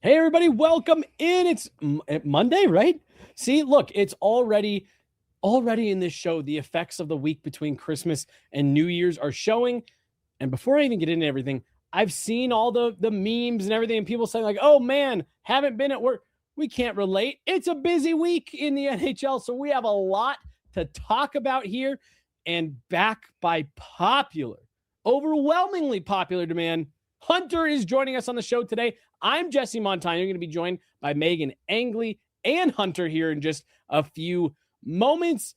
Hey, everybody, welcome in. It's Monday, right? See, look, it's already in this show. The effects of the week between Christmas and New Year's are showing. And before I even get into everything, I've seen all the memes and everything, and people saying like, oh man, haven't been at work. We can't relate. It's a busy week in the NHL, so we have a lot to talk about here. And back by overwhelmingly popular demand, Hunter is joining us on the show today. I'm Jesse Montano. You're going to be joined by Megan Angley and Hunter here in just a few moments.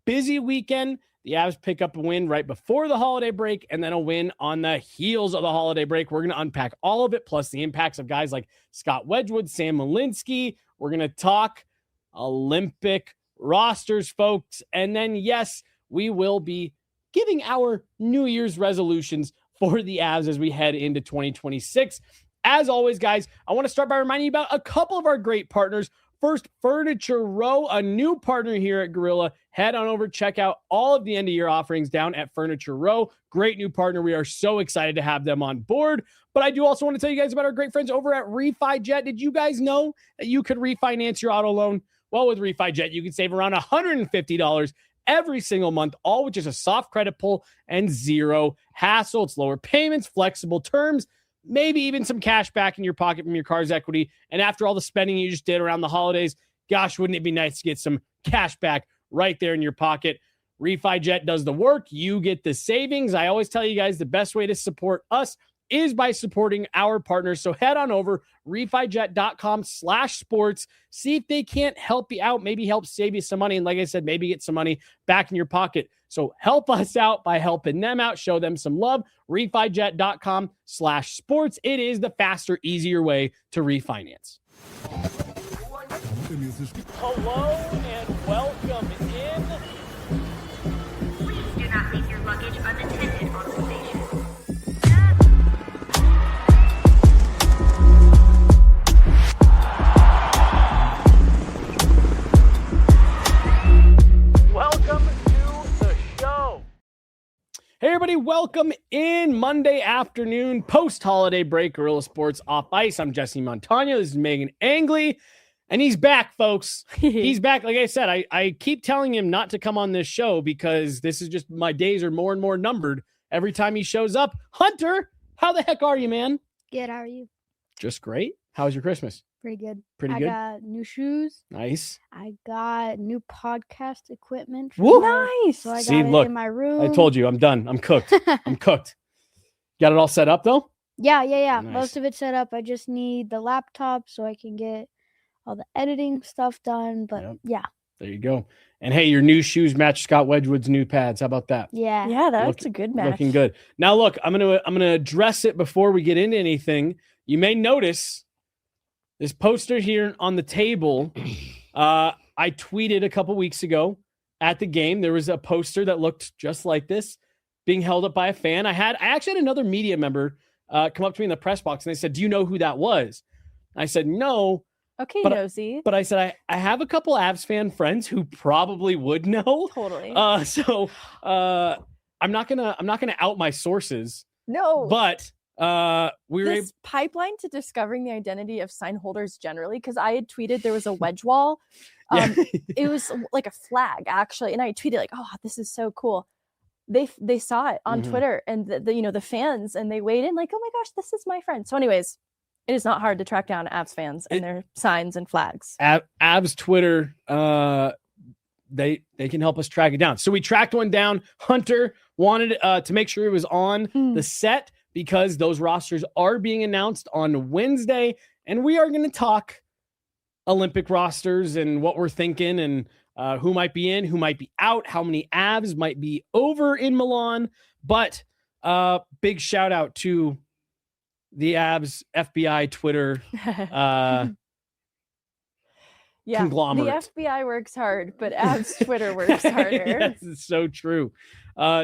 Busy weekend. The Avs pick up a win right before the holiday break and then a win on the heels of the holiday break. We're going to unpack all of it, plus the impacts of guys like Scott Wedgewood, Sam Malinski. We're going to talk Olympic rosters, folks. And then, yes, we will be giving our New Year's resolutions for the Avs as we head into 2026. As always, guys, I want to start by reminding you about a couple of our great partners. First, Furniture Row, a new partner here at Guerilla. Head on over, check out all of the end-of-year offerings down at Furniture Row. Great new partner. We are so excited to have them on board. But I do also want to tell you guys about our great friends over at RefiJet. Did you guys know that you could refinance your auto loan? Well, with RefiJet, you can save around $150 every single month, all with just a soft credit pull and zero hassle. It's lower payments, flexible terms, maybe even some cash back in your pocket from your car's equity. And after all the spending you just did around the holidays, gosh, wouldn't it be nice to get some cash back right there in your pocket? RefiJet does the work. You get the savings. I always tell you guys the best way to support us is by supporting our partners. So head on over refijet.com/sports. See if they can't help you out, maybe help save you some money. And like I said, maybe get some money back in your pocket. So help us out by helping them out. Show them some love. refijet.com/sports. It is the faster, easier way to refinance. Hello and welcome in. Please do not leave your luggage unattended on the station. Welcome to the show. Hey, everybody, welcome in Monday afternoon, post-holiday break, Guerilla Sports Off Ice. I'm Jesse Montano. This is Megan Angley, and he's back, folks. He's back. Like I said, I keep telling him not to come on this show because this is just my days are more and more numbered every time he shows up. Hunter, how the heck are you, man? Good. How are you? Just great. How was your Christmas? Pretty good. Pretty I good? got new shoes. Nice. I got new podcast equipment. Woo! Nice. So I got See, it look, in my room. I told you, I'm done. I'm cooked. I'm cooked. Got it all set up, though? Yeah. Nice. Most of it's set up. I just need the laptop so I can get all the editing stuff done. But Yep. yeah. There you go. And hey, your new shoes match Scott Wedgewood's new pads. How about that? Yeah. Yeah, that's a good match. Looking good. Now, look, I'm gonna address it before we get into anything. You may notice this poster here on the table. I tweeted a couple weeks ago at the game. There was a poster that looked just like this being held up by a fan. I actually had another media member come up to me in the press box and they said, "Do you know who that was?" I said, "No." Okay, But- nosy. But I said, I have a couple Avs fan friends who probably would know. Totally. So I'm not gonna out my sources, No. but we were able. This pipeline to discovering the identity of sign holders generally, because I had tweeted there was a wedge wall. It was like a flag actually, and I tweeted like, "Oh, this is so cool." They saw it on Mhm. Twitter, and the fans, and they weighed in like, "Oh my gosh, this is my friend." So, anyways, it is not hard to track down Avs fans and their signs and flags. Avs Twitter, they can help us track it down. So we tracked one down. Hunter wanted to make sure it was on the set because those rosters are being announced on Wednesday, and we are going to talk Olympic rosters and what we're thinking and who might be in, who might be out, how many Avs might be over in Milan. But big shout out to the Avs FBI Twitter conglomerate. The FBI works hard, but Avs Twitter works harder. Yes, it's so true.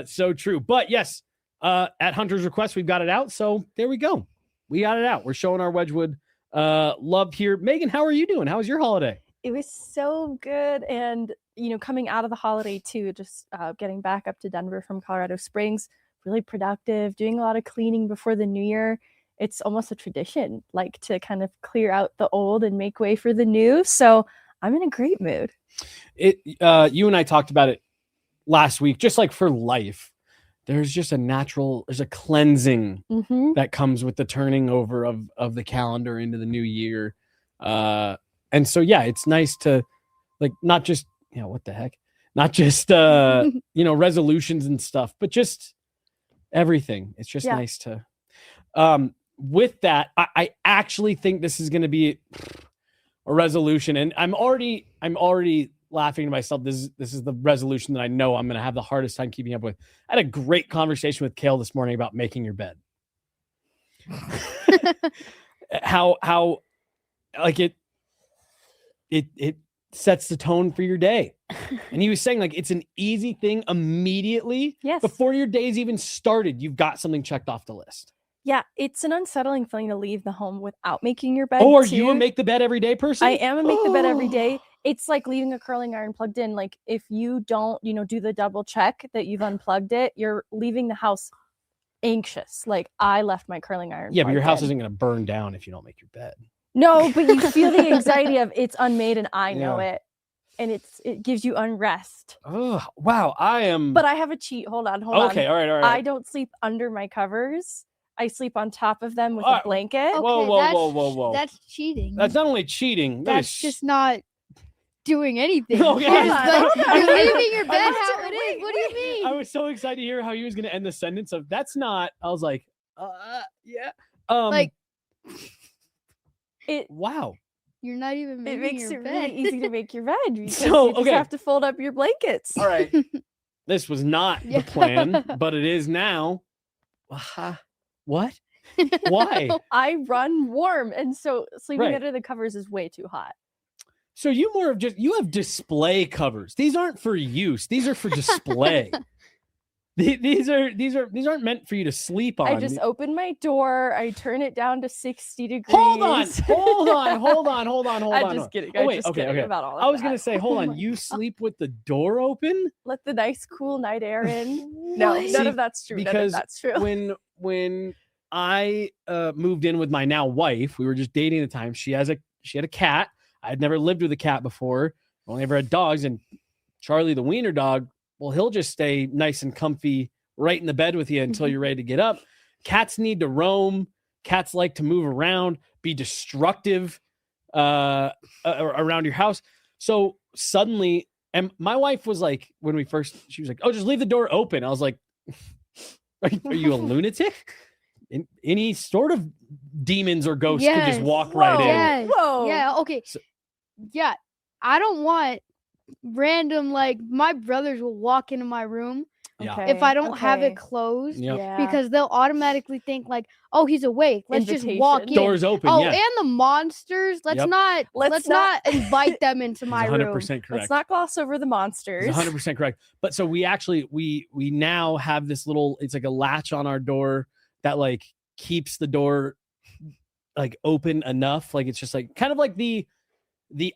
So true. But yes, at Hunter's request, we've got it out. So there we go. We got it out. We're showing our Wedgewood love here. Megan, how are you doing? How was your holiday? It was so good. And, coming out of the holiday too, just getting back up to Denver from Colorado Springs, really productive, doing a lot of cleaning before the new year. it's almost a tradition, like to kind of clear out the old and make way for the new. So I'm in a great mood. You and I talked about it last week, just like for life. There's a cleansing that comes with the turning over of the calendar into the new year. And so, yeah, it's nice to like, not just, what the heck, not just, resolutions and stuff, but just everything. It's just nice to, with that, I actually think this is going to be a resolution, and I'm already laughing to myself. This is the resolution that I know I'm going to have the hardest time keeping up with. I had a great conversation with Kale this morning about making your bed. how like it sets the tone for your day. And he was saying like it's an easy thing immediately. Yes. Before your day's even started, you've got something checked off the list. Yeah, it's an unsettling feeling to leave the home without making your bed. Oh, are you a make the bed every day person? I am a make the bed every day. It's like leaving a curling iron plugged in. Like if you don't, do the double check that you've unplugged it, you're leaving the house anxious. Like I left my curling iron. Yeah, but your house isn't going to burn down if you don't make your bed. No, but you feel the anxiety of it's unmade and I know it. And it gives you unrest. Oh, wow. But I have a cheat. Hold on. Okay, all right. I don't sleep under my covers. I sleep on top of them with a blanket. Okay, whoa. That's cheating. That's not only cheating. That's just not doing anything. Okay. You're leaving your bed how it is. What do you mean? I was so excited to hear how he was going to end the sentence of that's not. I was like, yeah. Wow. You're not even making it makes your it bed. really easy to make your bed because So, you just have to fold up your blankets. All right. This was not the plan, but it is now. What? Why? I run warm, and so sleeping under the covers is way too hot. So you have display covers. These aren't for use. These are for display. These aren't meant for you to sleep on. I just open my door. I turn it down to 60 degrees. Hold on. I'm just kidding. Kidding about all of I was that. gonna say, hold on. You sleep with the door open? Let the nice, cool night air in. No, none of that's true. Because when I moved in with my now wife, we were just dating at the time. She had a cat. I'd never lived with a cat before. Only ever had dogs. And Charlie, the wiener dog, well, he'll just stay nice and comfy right in the bed with you until you're ready to get up. Cats need to roam. Cats like to move around, be destructive around your house. So suddenly, and my wife was like, she was like, oh, just leave the door open. I was like, are you a lunatic? Any sort of demons or ghosts could just walk right in. Yes. Whoa. Yeah. Okay. Yeah. I don't want random, like my brothers will walk into my room if I don't have it closed because they'll automatically think like, oh, he's awake. Let's just walk in. Doors open. Oh, and the monsters. Let's not invite them into my 100% room. correct. Let's not gloss over the monsters. 100% correct. But so we actually we now have this little, it's like a latch on our door that like keeps the door like open enough. Like it's just like kind of like the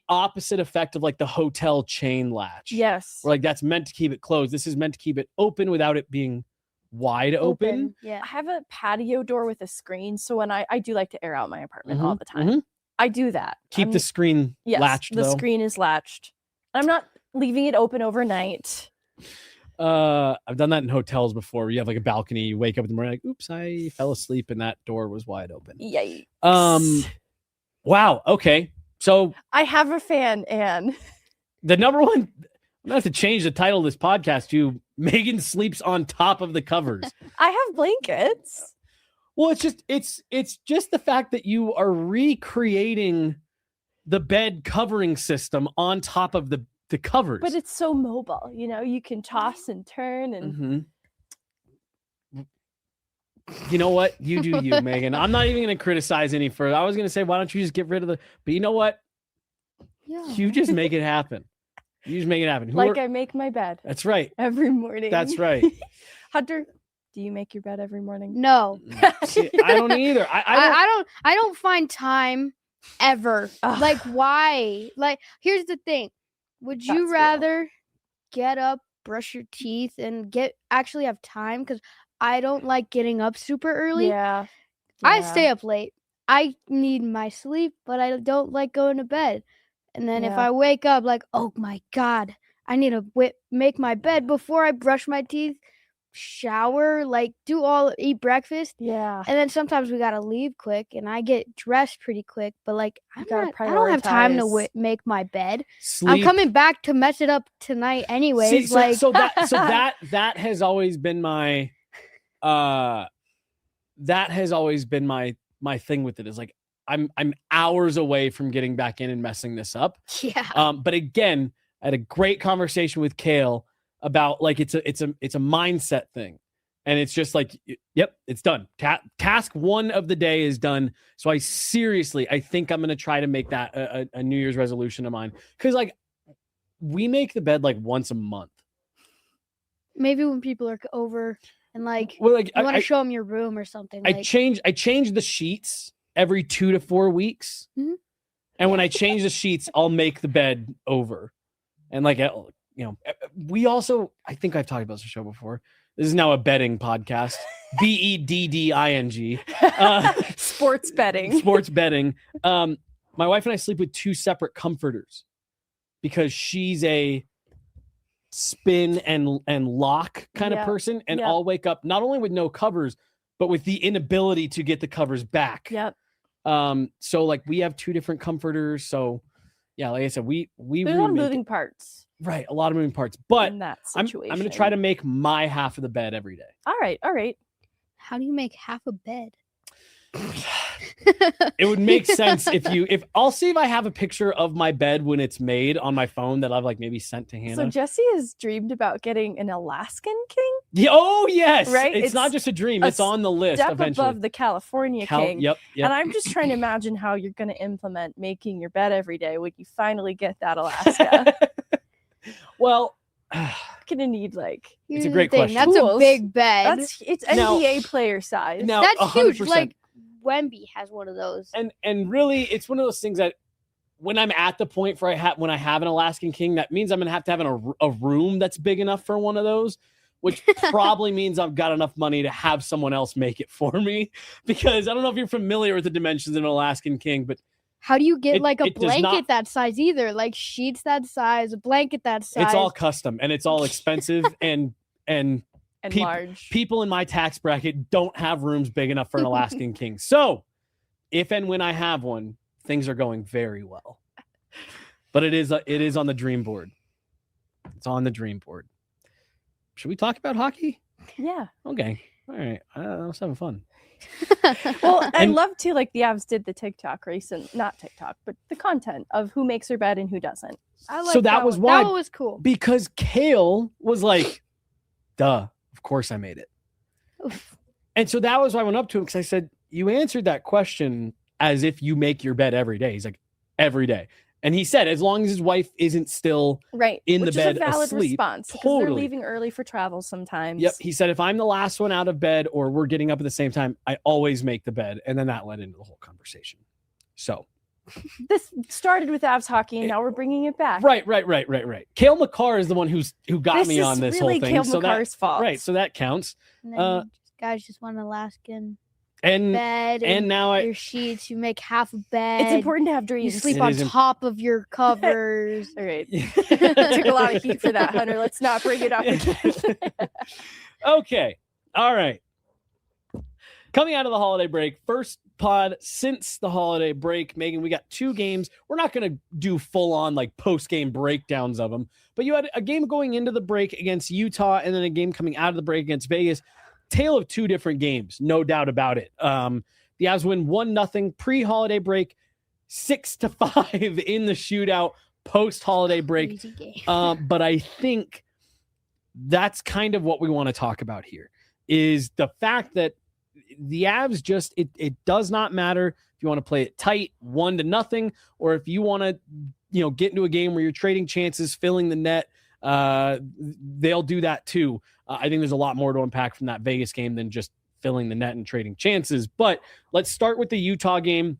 opposite effect of like the hotel chain latch. Yes. Where, like that's meant to keep it closed. This is meant to keep it open without it being wide open. Yeah. I have a patio door with a screen. So when I do like to air out my apartment all the time. I do that. Keep the screen latched the though. screen is latched. I'm not leaving it open overnight. I've done that in hotels before. Where you have like a balcony, you wake up in the morning like, oops, I fell asleep and that door was wide open. Yikes. Wow. Okay. So I have a fan, Anne. The number one, I'm gonna have to change the title of this podcast to Megan sleeps on top of the covers. I have blankets. Well, it's just the fact that you are recreating the bed covering system on top of the covers. But it's so mobile, you can toss and turn and You know what? You do you, Megan. I'm not even going to criticize any further. I was going to say, why don't you just get rid of but you know what? Yeah. You just make it happen. You just make it happen. I make my bed. That's right. Every morning. That's right. Hunter, do you make your bed every morning? No. See, I don't either. I don't find time ever. Ugh. Like, why? Like, here's the thing. Would you rather get up, brush your teeth, and actually have time? Because I don't like getting up super early. Yeah. I stay up late. I need my sleep, but I don't like going to bed. And then if I wake up like, oh my God, I need to make my bed before I brush my teeth, shower, like eat breakfast. Yeah. And then sometimes we got to leave quick and I get dressed pretty quick, but like I don't have time to make my bed. Sleep. I'm coming back to mess it up tonight anyways. That has always been my my thing with it is like I'm hours away from getting back in and messing this up. Yeah. But again, I had a great conversation with Kale about like it's a mindset thing, and it's just like, yep, it's done. Task 1 of the day is done. So I think I'm gonna try to make that a New Year's resolution of mine, because like we make the bed like once a month. Maybe when people are over and like, you want to show them your room or something. I change the sheets every 2 to 4 weeks. Mm-hmm. And when I change the sheets, I'll make the bed over. And like, we also, I think I've talked about this show before. This is now a betting podcast. BEDDING. Sports betting. Sports betting. My wife and I sleep with 2 separate comforters because she's a spin and lock kind of person. And I'll wake up not only with no covers, but with the inability to get the covers back. Yep. So like we have 2 different comforters. So yeah, like I said, there's a lot of moving parts. Right, a lot of moving parts. But in that I'm situation, going to try to make my half of the bed every day. All right. How do you make half a bed? It would make sense if I'll see if I have a picture of my bed when it's made on my phone that I've like maybe sent to Hannah. So Jesse has dreamed about getting an Alaskan king. Yeah, oh yes, right. It's not just a dream; it's on the list. Step eventually above the California king. Yep. And I'm just trying to imagine how you're going to implement making your bed every day when you finally get that Alaska. Well, gonna need like. It's a great question. That's a big bed. It's NBA player size. Now, that's 100%. Huge. Like Wemby has one of those. And really, it's one of those things that when I'm at the point where when I have an Alaskan king, that means I'm going to have a room that's big enough for one of those, which probably means I've got enough money to have someone else make it for me. Because I don't know if you're familiar with the dimensions of an Alaskan king, but how do you get a blanket that size either? Like sheets that size, a blanket that size. It's all custom and it's all expensive and large. People in my tax bracket don't have rooms big enough for an Alaskan king. So if and when I have one, things are going very well. But it is on the dream board. It's on the dream board. Should we talk about hockey? Yeah. Okay. All right. I was having fun. Well, I love to like the Avs did the TikTok not TikTok, but the content of who makes their bed and who doesn't. I like so that was why that was cool because Kale was like, "Duh, of course I made it." Oof. And so that was why I went up to him because I said, "You answered that question as if you make your bed every day." He's like, "Every day." And he said, as long as his wife isn't still in the bed asleep. Which is a valid response. Totally. They're leaving early for travel sometimes. Yep. He said, if I'm the last one out of bed or we're getting up at the same time, I always make the bed. And then that led into the whole conversation. So. This started with Avs hockey, and now we're bringing it back. Right. Kale McCarr is the one who got me on this really whole thing. Kale McCarr's fault. Right. So that counts. And then guys just want Alaskan. And bed and now your sheets, you make half a bed. It's important to have dreams. You sleep on top of your covers. All right. Took a lot of heat for that, Hunter. Let's not bring it up again. Okay. All right. Coming out of the holiday break, first pod since the holiday break. Megan, we got 2 games. We're not going to do full on like post-game breakdowns of them, but you had a game going into the break against Utah and then a game coming out of the break against Vegas. Tale of 2 different games, no doubt about it. The Avs win 1-0 pre-holiday break, 6-5 in the shootout post-holiday break. But I think that's kind of what we want to talk about here is the fact that the Avs just it does not matter if you want to play it tight 1-0 or if you want to get into a game where you're trading chances, filling the net. They'll do that too. I think there's a lot more to unpack from that Vegas game than just filling the net and trading chances. But let's start with the Utah game.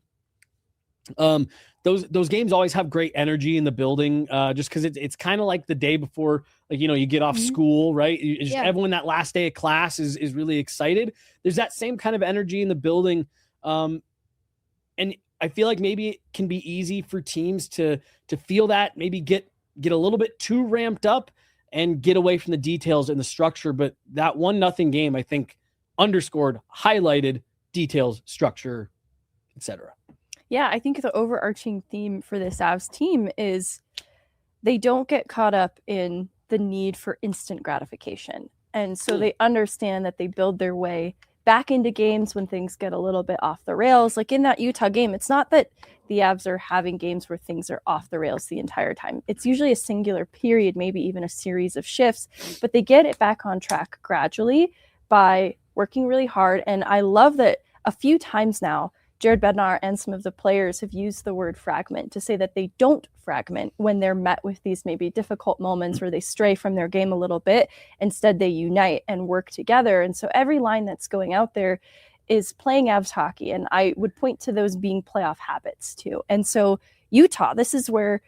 Those games always have great energy in the building, just because it's kind of like the day before, like you get off school, right? Everyone that last day of class is really excited. There's that same kind of energy in the building. And I feel like maybe it can be easy for teams to feel that, maybe get a little bit too ramped up and get away from the details and the structure. But that 1-0 game, I think, underscored, highlighted details, structure, etc. Yeah, I think the overarching theme for this Avs team is they don't get caught up in the need for instant gratification. And so they understand that they build their way back into games when things get a little bit off the rails. Like in that Utah game, it's not that the Avs are having games where things are off the rails the entire time. It's usually a singular period, maybe even a series of shifts, but they get it back on track gradually by working really hard. And I love that a few times now, Jared Bednar and some of the players have used the word fragment to say that they don't fragment when they're met with these maybe difficult moments where they stray from their game a little bit. Instead, they unite and work together. And so every line that's going out there is playing Avs hockey. And I would point to those being playoff habits too. And so Utah, this is where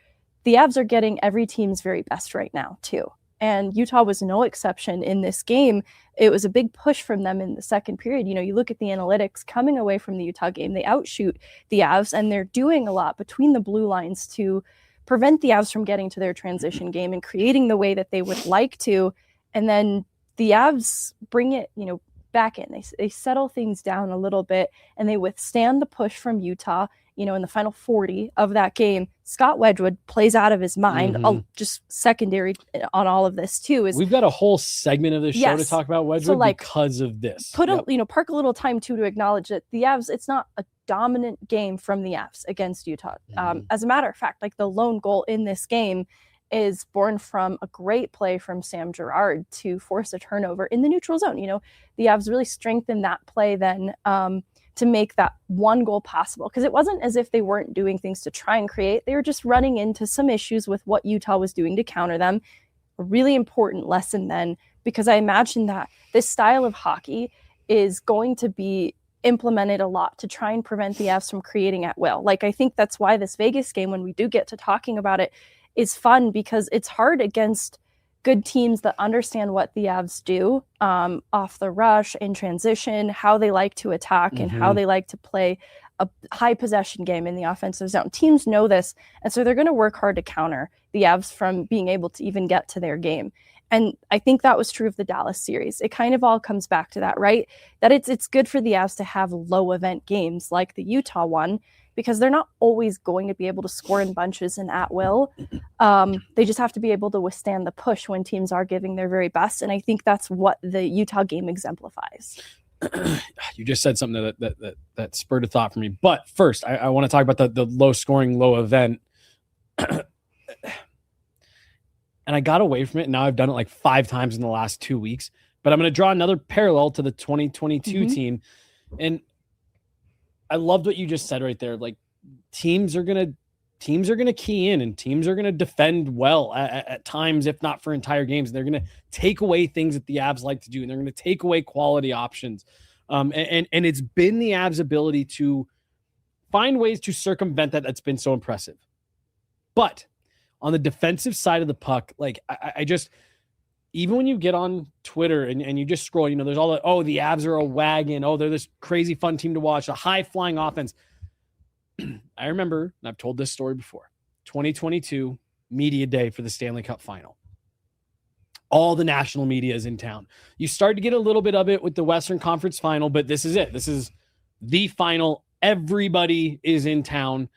the Avs are getting every team's very best right now too. And Utah was no exception in this game. It was a big push from them in the second period. You know, you look at the analytics coming away from the Utah game, they outshoot the Avs, and they're doing a lot between the blue lines to prevent the Avs from getting to their transition game and creating the way that they would like to. And then the Avs bring it, back in. They settle things down a little bit, and they withstand the push from Utah. In the final 40 of that game, Scott Wedgewood plays out of his mind. Just secondary on all of this too is we've got a whole segment of this show to talk about Wedgewood because of this. Park a little time too to acknowledge that the Avs, it's not a dominant game from the Avs against Utah. As a matter of fact, like the lone goal in this game is born from a great play from Sam Girard to force a turnover in the neutral zone. The Avs really strengthened that play then to make that one goal possible, because it wasn't as if they weren't doing things to try and create. They were just running into some issues with what Utah was doing to counter them. A really important lesson then, because I imagine that this style of hockey is going to be implemented a lot to try and prevent the Avs from creating at will. Like, I think that's why this Vegas game, when we do get to talking about it, is fun, because it's hard against good teams that understand what the Avs do off the rush, in transition, how they like to attack and how they like to play a high possession game in the offensive zone. Teams know this, and so they're going to work hard to counter the Avs from being able to even get to their game. And I think that was true of the Dallas series. It kind of all comes back to that, right? That it's good for the Avs to have low event games like the Utah one, because they're not always going to be able to score in bunches and at will. They just have to be able to withstand the push when teams are giving their very best. And I think that's what the Utah game exemplifies. You just said something that spurred a thought for me. But first, I want to talk about the low scoring, low event. And I got away from it. And now I've done it like 5 times in the last 2 weeks. But I'm going to draw another parallel to the 2022 team. And I loved what you just said right there. Like, teams are gonna key in, and teams are gonna defend well at times, if not for entire games. They're gonna take away things that the Avs like to do, and they're gonna take away quality options. And it's been the Avs' ability to find ways to circumvent that that's been so impressive. But on the defensive side of the puck, like I just, even when you get on Twitter and you just scroll, there's all the, the Avs are a wagon. Oh, they're this crazy fun team to watch, a high flying offense. I remember, and I've told this story before, 2022 media day for the Stanley Cup final. All the national media is in town. You start to get a little bit of it with the Western Conference final, but this is it. This is the final. Everybody is in town.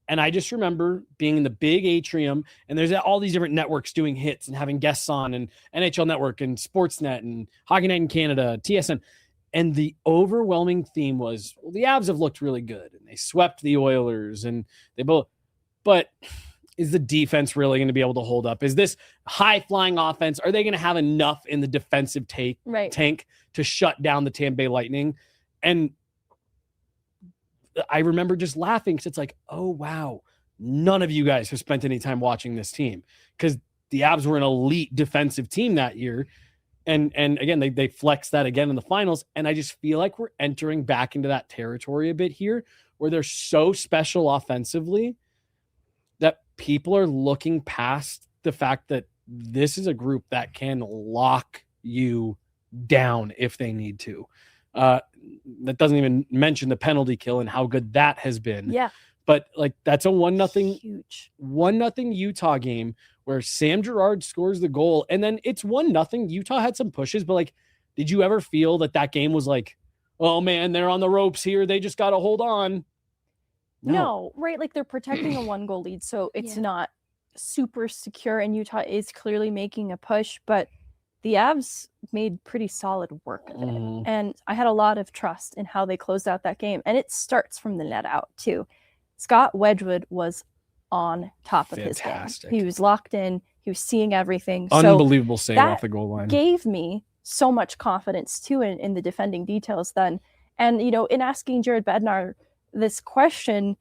And I just remember being in the big atrium, and there's all these different networks doing hits and having guests on, and NHL Network and Sportsnet and Hockey Night in Canada, TSN. And the overwhelming theme was, well, the Avs have looked really good, and they swept the Oilers, and they both. But is the defense really going to be able to hold up? Is this high-flying offense, are they going to have enough in the defensive tank to shut down the Tampa Bay Lightning? And I remember just laughing, because it's like, oh, wow, none of you guys have spent any time watching this team, because the Avs were an elite defensive team that year. And again, they flexed that again in the finals. And I just feel like we're entering back into that territory a bit here, where they're so special offensively that people are looking past the fact that this is a group that can lock you down if they need to. That doesn't even mention the penalty kill and how good that has been. Yeah. But like that's a 1-0 Utah game where Sam Girard scores the goal, and then it's 1-0. Utah had some pushes, but like, did you ever feel that game was like, oh man, they're on the ropes here, they just got to hold on? No, right? Like they're protecting a 1-goal lead, so it's not super secure, and Utah is clearly making a push, but the Avs made pretty solid work of it. And I had a lot of trust in how they closed out that game, and it starts from the net out too. Scott Wedgewood was on top of his game. He was locked in. He was seeing everything. Unbelievable save off the goal line. Gave me so much confidence too in the defending details then. And, in asking Jared Bednar this question,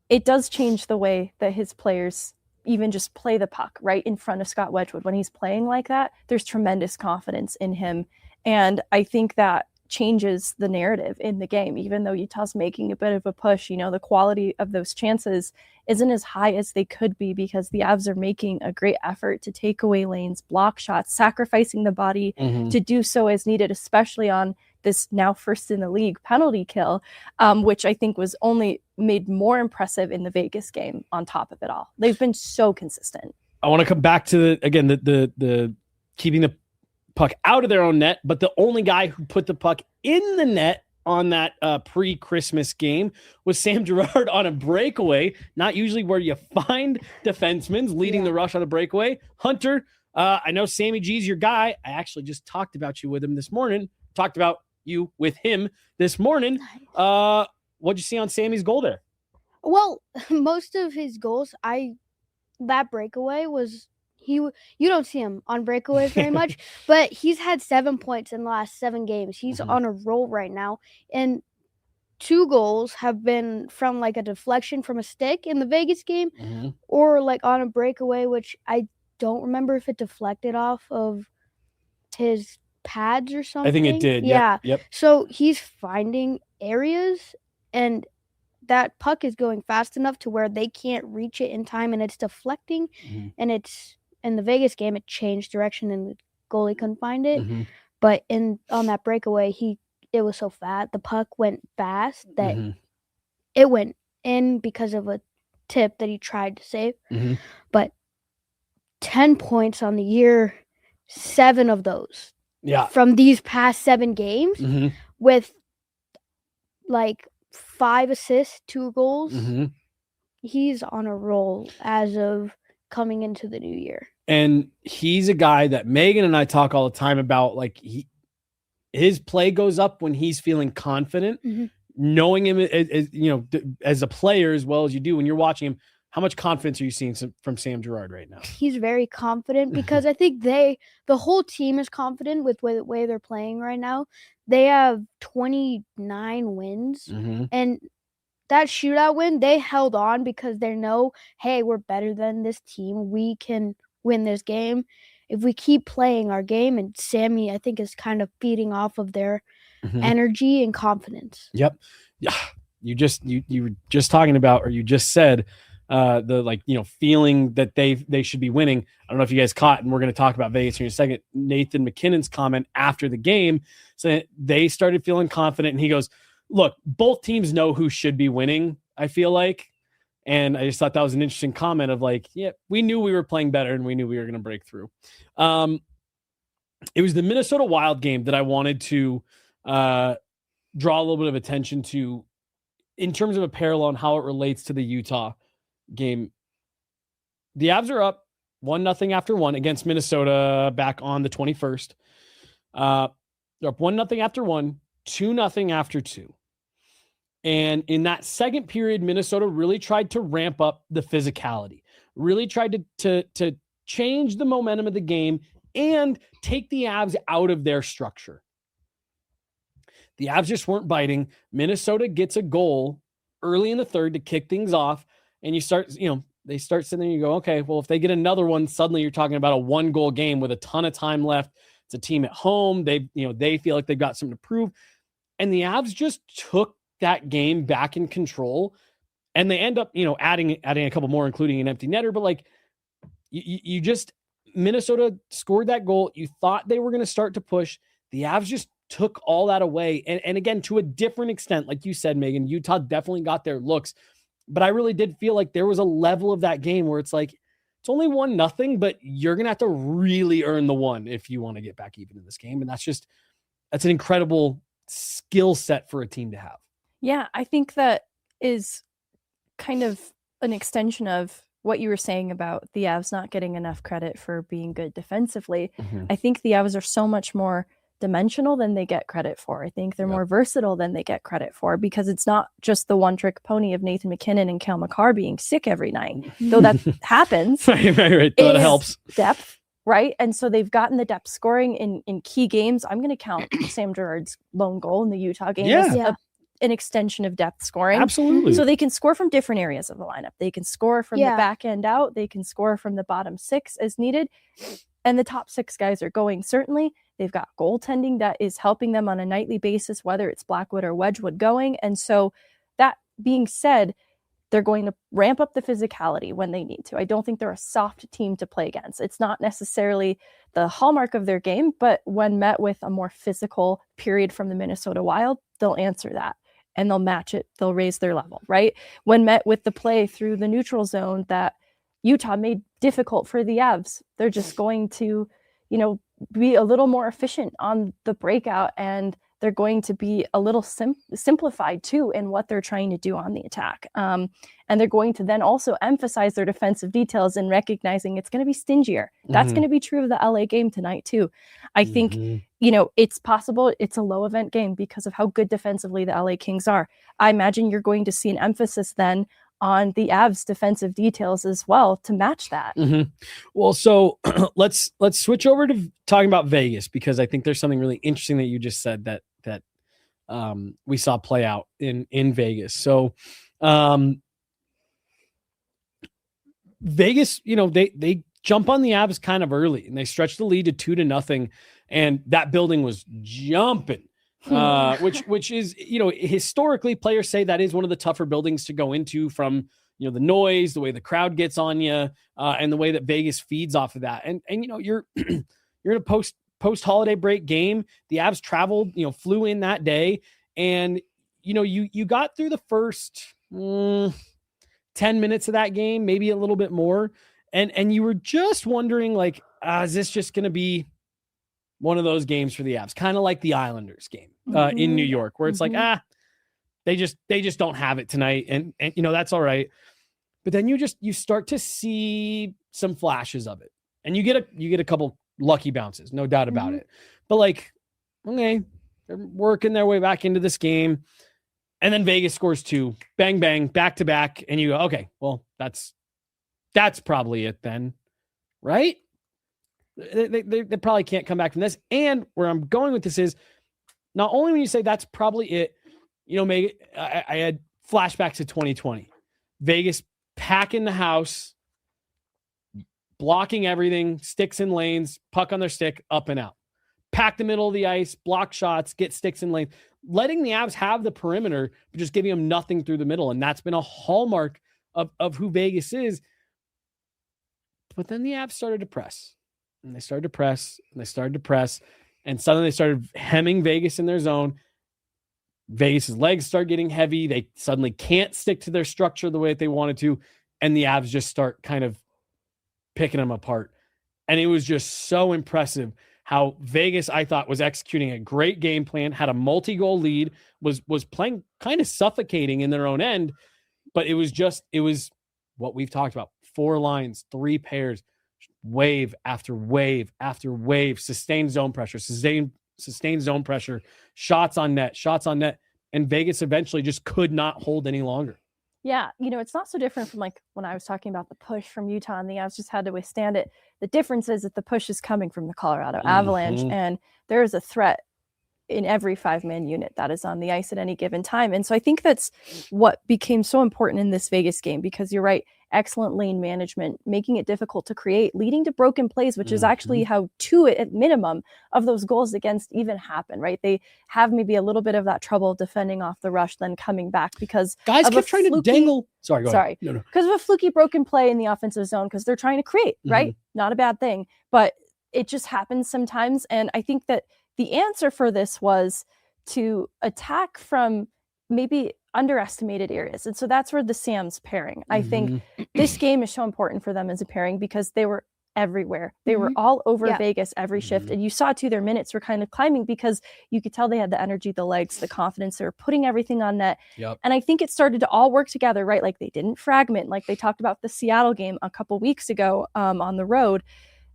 it does change the way that his players even just play the puck right in front of Scott Wedgewood. When he's playing like that, there's tremendous confidence in him. And I think that changes the narrative in the game. Even though Utah's making a bit of a push, the quality of those chances isn't as high as they could be because the Avs are making a great effort to take away lanes, block shots, sacrificing the body to do so as needed, especially on this now first in the league penalty kill, which I think was only made more impressive in the Vegas game on top of it all. They've been so consistent. I want to come back to the keeping the puck out of their own net, but the only guy who put the puck in the net on that pre-Christmas game was Sam Girard on a breakaway. Not usually where you find defensemen leading the rush on a breakaway. Hunter, I know Sammy G's your guy. I actually just talked about you with him this morning. Talked about you with him this morning. What'd you see on Sammy's goal there? Well, most of his goals, that breakaway was you don't see him on breakaways very much, but he's had 7 points in the last 7 games. He's on a roll right now, and 2 goals have been from like a deflection from a stick in the Vegas game, or like on a breakaway, which I don't remember if it deflected off of his pads or something. I think it did. Yeah. Yep. So he's finding areas, and that puck is going fast enough to where they can't reach it in time, and it's deflecting, and it's in the Vegas game, it changed direction and the goalie couldn't find it. But on that breakaway, it was so fat. The puck went fast that it went in because of a tip that he tried to save. But 10 points on the year, 7 of those. Yeah. From these past 7 games with like 5 assists, 2 goals. He's on a roll as of coming into the new year. And he's a guy that Megan and I talk all the time about. Like his play goes up when he's feeling confident. Knowing him as a player as well as you do when you're watching him, how much confidence are you seeing from Sam Girard right now? He's very confident because I think the whole team is confident with the way they're playing right now. They have 29 wins, and that shootout win, they held on because they know, hey, we're better than this team. We can win this game if we keep playing our game. And Sammy, I think, is kind of feeding off of their energy and confidence. Yep. Yeah. You were just talking about, or you just said, feeling that they should be winning. I don't know if you guys caught, and we're going to talk about Vegas here in a second, Nathan McKinnon's comment after the game saying they started feeling confident, and he goes, look, both teams know who should be winning, I feel like. And I just thought that was an interesting comment of like, yeah, we knew we were playing better and we knew we were going to break through. It was the Minnesota Wild game that I wanted to draw a little bit of attention to in terms of a parallel and how it relates to the Utah game. The Avs are up 1-0 after 1 against Minnesota back on the 21st. They're up 1-0 after 1, 2-0 after 2. And in that second period, Minnesota really tried to ramp up the physicality, really tried to change the momentum of the game and take the Avs out of their structure. The Avs just weren't biting. Minnesota gets a goal early in the third to kick things off. And they start sitting there and you go, okay, well, if they get another one, suddenly you're talking about a 1-goal game with a ton of time left. It's a team at home. They feel like they've got something to prove. And the Avs just took that game back in control, and they end up, adding a couple more, including an empty netter. But like Minnesota scored that goal. You thought they were going to start to push. The Avs just took all that away. And again, to a different extent, like you said, Megan, Utah definitely got their looks, but I really did feel like there was a level of that game where it's like, it's only 1-0, but you're going to have to really earn the one if you want to get back even in this game. And that's an incredible skill set for a team to have. Yeah, I think that is kind of an extension of what you were saying about the Avs not getting enough credit for being good defensively. Mm-hmm. I think the Avs are so much more dimensional than they get credit for. I think they're more versatile than they get credit for, because it's not just the one trick pony of Nathan MacKinnon and Cale Makar being sick every night, though that happens. Right. That helps. Depth, right? And so they've gotten the depth scoring in key games. I'm going to count Sam Girard's lone goal in the Utah game as an extension of depth scoring. Absolutely. So they can score from different areas of the lineup. They can score from the back end out. They can score from the bottom six as needed. And the top six guys are going, certainly. They've got goaltending that is helping them on a nightly basis, whether it's Blackwood or Wedgewood going. And so that being said, they're going to ramp up the physicality when they need to. I don't think they're a soft team to play against. It's not necessarily the hallmark of their game, but when met with a more physical period from the Minnesota Wild, they'll answer that and they'll match it. They'll raise their level, right? When met with the play through the neutral zone that Utah made difficult for the Avs, they're just going to, be a little more efficient on the breakout, and they're going to be a little simplified too in what they're trying to do on the attack. And they're going to then also emphasize their defensive details and recognizing it's going to be stingier. That's going to be true of the LA game tonight too. I think, it's possible it's a low event game because of how good defensively the LA Kings are. I imagine you're going to see an emphasis then on the Avs defensive details as well to match that. Well, so let's switch over to talking about Vegas, because I think there's something really interesting that you just said that we saw play out in Vegas. So Vegas, they jump on the Avs kind of early and they stretch the lead to 2-0, and that building was jumping. Which is, historically players say that is one of the tougher buildings to go into from, the noise, the way the crowd gets on you, and the way that Vegas feeds off of that. And you're in a post holiday break game. The Avs traveled, flew in that day, and, you got through the first 10 minutes of that game, maybe a little bit more. And you were just wondering, like, is this just going to be one of those games for the Avs, kind of like the Islanders game in New York, where it's like, they just don't have it tonight. And that's all right. But then you start to see some flashes of it, and you get a couple lucky bounces, no doubt about it. But like, okay, they're working their way back into this game. And then Vegas scores 2, bang, bang, back to back. And you go, okay, well, that's probably it then. Right. They probably can't come back from this. And where I'm going with this is, not only when you say that's probably it, Megan, I had flashbacks to 2020. Vegas packing the house, blocking everything, sticks in lanes, puck on their stick, up and out. Pack the middle of the ice, block shots, get sticks in lanes, letting the Avs have the perimeter, but just giving them nothing through the middle. And that's been a hallmark of who Vegas is. But then the Avs started to press. And they started to press, and suddenly they started hemming Vegas in their zone. Vegas's legs start getting heavy. They suddenly can't stick to their structure the way that they wanted to, and the Avs just start kind of picking them apart. And it was just so impressive how Vegas, I thought, was executing a great game plan, had a multi-goal lead, was playing kind of suffocating in their own end, but it was what we've talked about: 4 lines, 3 pairs, wave after wave after wave, sustained zone pressure, shots on net. And Vegas eventually just could not hold any longer. Yeah. It's not so different from like when I was talking about the push from Utah and the Avs just had to withstand it. The difference is that the push is coming from the Colorado Avalanche, and there is a threat in every 5-man unit that is on the ice at any given time. And so I think that's what became so important in this Vegas game, because you're right, excellent lane management, making it difficult to create, leading to broken plays, which is actually how 2 at minimum of those goals against even happen, right? They have maybe a little bit of that trouble defending off the rush, then coming back because guys kept trying to dangle. Sorry. Because of a fluky broken play in the offensive zone, because they're trying to create, right? Not a bad thing, but it just happens sometimes. And I think that the answer for this was to attack from maybe underestimated areas. And so that's where the Sam's pairing. I think this game is so important for them as a pairing because they were everywhere. They were all over Vegas every shift. And you saw too, their minutes were kind of climbing because you could tell they had the energy, the legs, the confidence. They were putting everything on net. And I think it started to all work together, right? Like they didn't fragment, like they talked about the Seattle game a couple weeks ago on the road.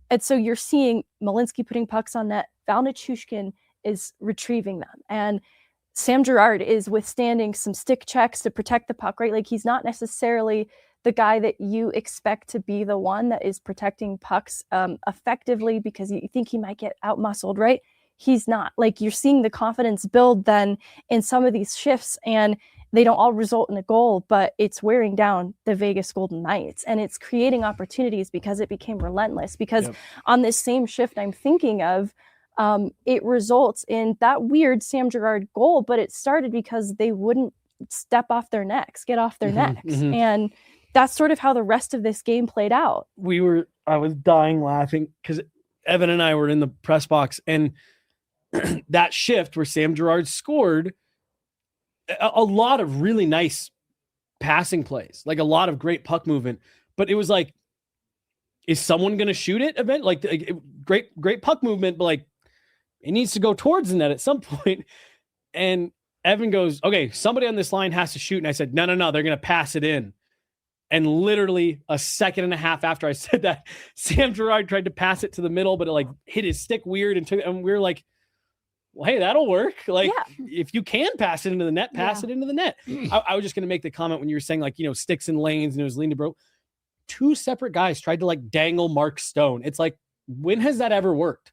And so you're seeing Malinski putting pucks on net. Val Nichushkin is retrieving them. And Sam Girard is withstanding some stick checks to protect the puck, right? Like he's not necessarily the guy that you expect to be the one that is protecting pucks effectively because you think he might get out-muscled, right? He's not. Like you're seeing the confidence build then in some of these shifts, and they don't all result in a goal, but it's wearing down the Vegas Golden Knights, and it's creating opportunities because it became relentless. Because on this same shift I'm thinking of, it results in that weird Sam Girard goal, but it started because they wouldn't step off their necks, get off their necks. And that's sort of how the rest of this game played out. I was dying laughing because Evan and I were in the press box, and that shift where Sam Girard scored a lot of really nice passing plays, like a lot of great puck movement, but it was like, is someone going to shoot it event? Like great puck movement, but like it needs to go towards the net at some point. And Evan goes, okay, somebody on this line has to shoot. And I said, no, they're going to pass it in. And literally a second and a half after I said that, Sam Girard tried to pass it to the middle, but it like hit his stick weird and we were like, well, hey, that'll work. Like if you can pass it into the net, pass it into the net. I was just going to make the comment when you were saying like, sticks and lanes and it was lean to bro. Two separate guys tried to like dangle Mark Stone. It's like, when has that ever worked?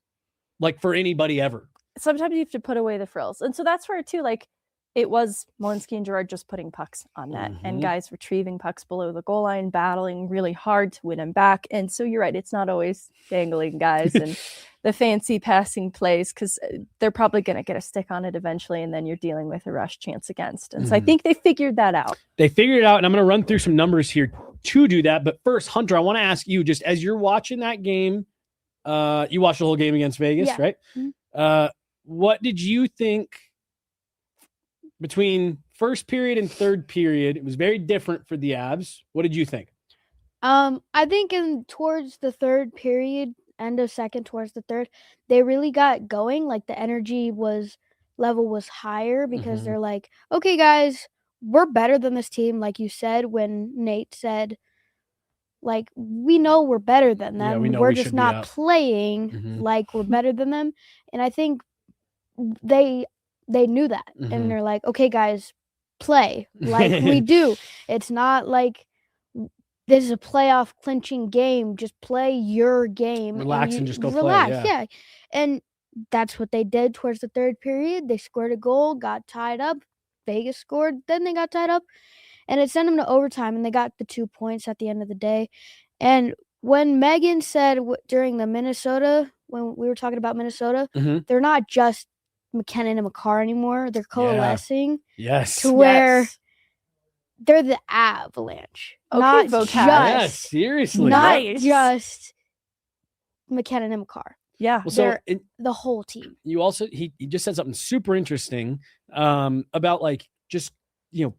Like for anybody ever? Sometimes you have to put away the frills. And so that's where too, like it was Malinski and Girard just putting pucks on net and guys retrieving pucks below the goal line, battling really hard to win them back. And so you're right. It's not always dangling guys and the fancy passing plays because they're probably going to get a stick on it eventually. And then you're dealing with a rush chance against. And so I think they figured that out. They figured it out. And I'm going to run through some numbers here to do that. But first, Hunter, I want to ask you, just as you're watching that game, you watched the whole game against Vegas, right? What did you think between first period and third period? It was very different for the Avs. What did you think? I think towards the third period, end of second towards the third, they really got going. Like the energy level was higher because they're like, okay, guys, we're better than this team. Like you said, when Nate said, like, we know we're better than them. We're just not playing like we're better than them. And I think they knew that. And they're like, okay, guys, play like we do. It's not like this is a playoff clinching game. Just play your game. Relax and just go play. Yeah. And that's what they did towards the third period. They scored a goal, got tied up. Vegas scored, then they got tied up. And it sent them to overtime, and they got the 2 points at the end of the day. And when Megan said during the Minnesota, when we were talking about Minnesota, they're not just McKinnon and Makar anymore. They're coalescing to where they're the Avalanche. Okay, not seriously. Not just McKinnon and Makar. Yeah. Well, so the whole team. You also, he just said something super interesting about like, just,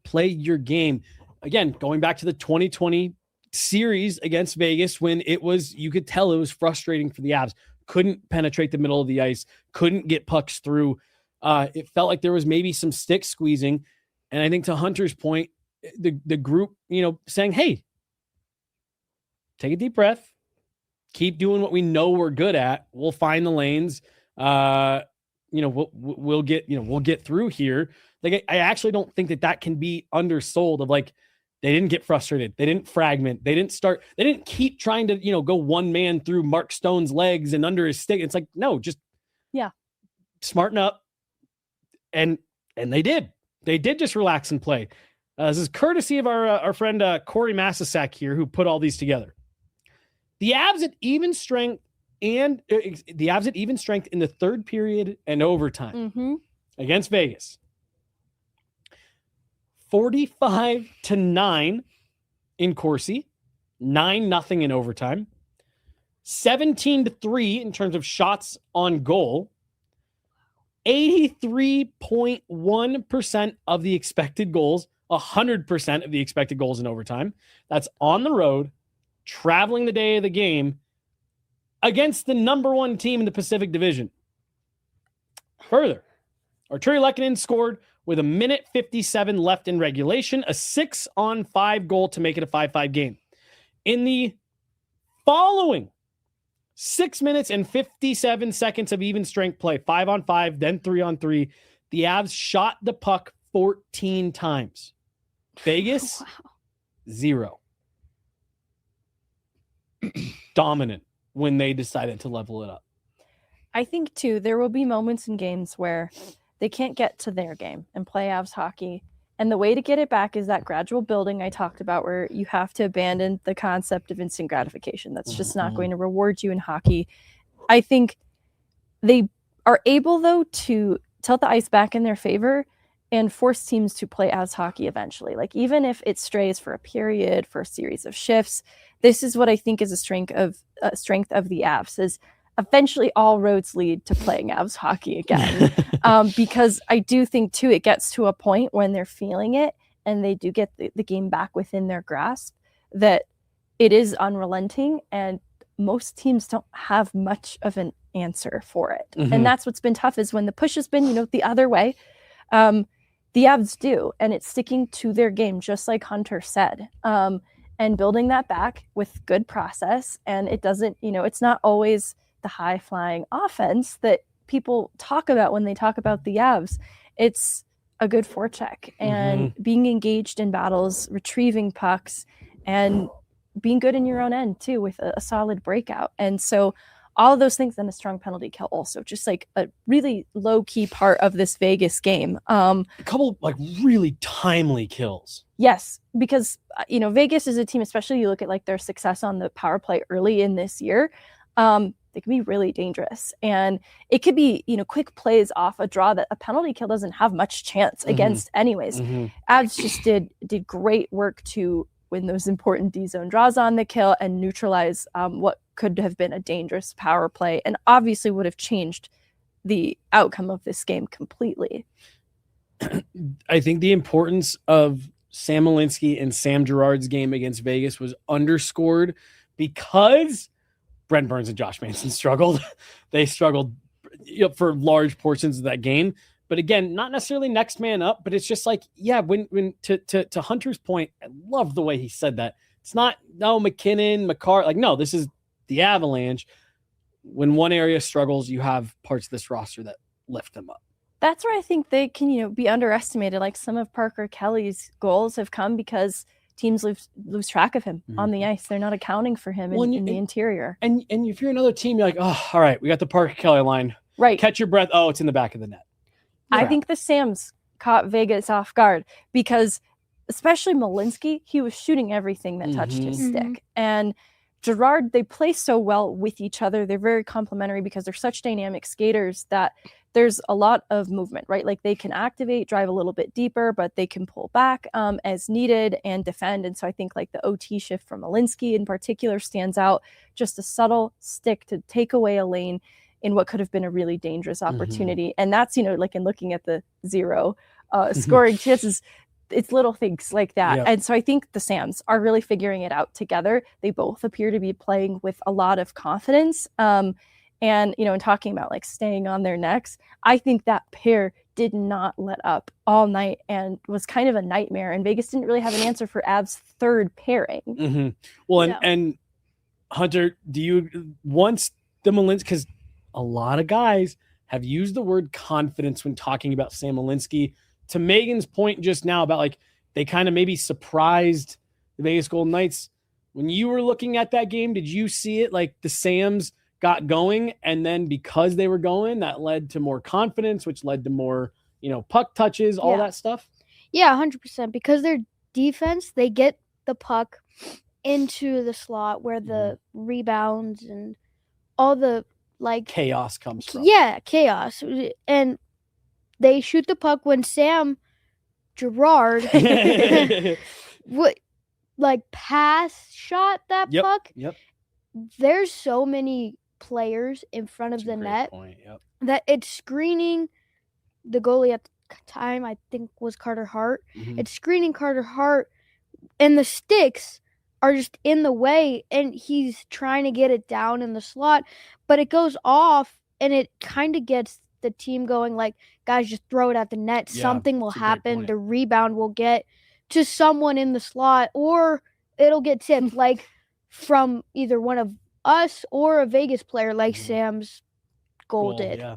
play your game. Again, going back to the 2020 series against Vegas when you could tell it was frustrating for the Avs. Couldn't penetrate the middle of the ice, couldn't get pucks through. It felt like there was maybe some stick squeezing. And I think to Hunter's point, the group, saying, hey, take a deep breath, keep doing what we know we're good at. We'll find the lanes. We'll get through here. Like, I actually don't think that can be undersold of like, they didn't get frustrated. They didn't fragment. They didn't keep trying to, go one man through Mark Stone's legs and under his stick. It's like, no, just smarten up. And they did. They did just relax and play. This is courtesy of our friend Corey Massasak here, who put all these together. The Avs at even strength in the third period and overtime against Vegas. 45-9 in Corsi, 9-0 in overtime, 17-3 in terms of shots on goal, 83.1% of the expected goals, 100% of the expected goals in overtime. That's on the road, traveling the day of the game against the number one team in the Pacific Division. Further, Arturi Lehkonen scored with 1:57 left in regulation, a 6-on-5 goal to make it a 5-5 game. In the following 6 minutes and 57 seconds of even strength play, 5-on-5, then 3-on-3, the Avs shot the puck 14 times. Vegas, 0. Dominant when they decided to level it up. I think, too, there will be moments in games where they can't get to their game and play Avs hockey. And the way to get it back is that gradual building I talked about, where you have to abandon the concept of instant gratification. That's just not going to reward you in hockey. I think they are able, though, to tilt the ice back in their favor and force teams to play Avs hockey eventually. Like, even if it strays for a period, for a series of shifts, this is what I think is a strength of the Avs, is eventually all roads lead to playing Avs hockey again. Because I do think, too, it gets to a point when they're feeling it and they do get the game back within their grasp, that it is unrelenting, and most teams don't have much of an answer for it. And that's what's been tough, is when the push has been, the other way, the Avs do, and it's sticking to their game, just like Hunter said, and building that back with good process. And it doesn't, it's not always the high-flying offense that people talk about when they talk about the Avs. It's a good forecheck and being engaged in battles, retrieving pucks, and being good in your own end, too, with a solid breakout. And so all of those things, and a strong penalty kill also, just like a really low-key part of this Vegas game. A couple really timely kills. Yes, because Vegas is a team, especially you look at their success on the power play early in this year, they can be really dangerous. And it could be, quick plays off a draw that a penalty kill doesn't have much chance against anyways. Avs just did great work to win those important D-zone draws on the kill and neutralize what could have been a dangerous power play, and obviously would have changed the outcome of this game completely. I think the importance of Sam Malinski and Sam Girard's game against Vegas was underscored because Brent Burns and Josh Manson struggled. They struggled for large portions of that game. But again, not necessarily next man up, but it's just when to Hunter's point, I love the way he said that. It's not, McKinnon, McCarr, no, this is the Avalanche. When one area struggles, you have parts of this roster that lift them up. That's where I think they can, be underestimated. Like, some of Parker Kelly's goals have come because teams lose track of him on the ice. They're not accounting for him in the interior. And if you're another team, you're like, oh, all right, we got the Parker Kelly line. Right. Catch your breath. Oh, it's in the back of the net. Yeah. I think the Sams caught Vegas off guard because, especially Malinski, he was shooting everything that touched his stick. And Girard, they play so well with each other. They're very complementary because they're such dynamic skaters that there's a lot of movement, right? Like, they can activate, drive a little bit deeper, but they can pull back as needed and defend. And so I think the OT shift from Malinski in particular stands out. Just a subtle stick to take away a lane in what could have been a really dangerous opportunity. And that's, in looking at the 0 scoring chances, it's little things like that. Yep. And so I think the Sams are really figuring it out together. They both appear to be playing with a lot of confidence. And, in talking about staying on their necks, I think that pair did not let up all night and was kind of a nightmare. And Vegas didn't really have an answer for Av's third pairing. Well, and Hunter, do you, once the Malinski, because a lot of guys have used the word confidence when talking about Sam Malinski, to Megan's point just now about they kind of maybe surprised the Vegas Golden Knights. When you were looking at that game, did you see it the Sams got going, and then because they were going, that led to more confidence, which led to more, puck touches, all that stuff? Yeah, 100%. Because their defense, they get the puck into the slot where the rebounds and all the chaos comes from. Yeah, chaos. And they shoot the puck when Sam Girard would pass shot that puck. Yep. There's so many players in front of the net that it's screening the goalie at the time, I think, was Carter Hart. Mhm. It's screening Carter Hart, and the sticks are just in the way, and he's trying to get it down in the slot, but it goes off, and it kind of gets the team going like, guys, just throw it at the net. Yeah, something will that's a great happen. point. The rebound will get to someone in the slot, or it'll get tipped like from either one of us or a Vegas player like Mhm. Sam's goal did. Yeah.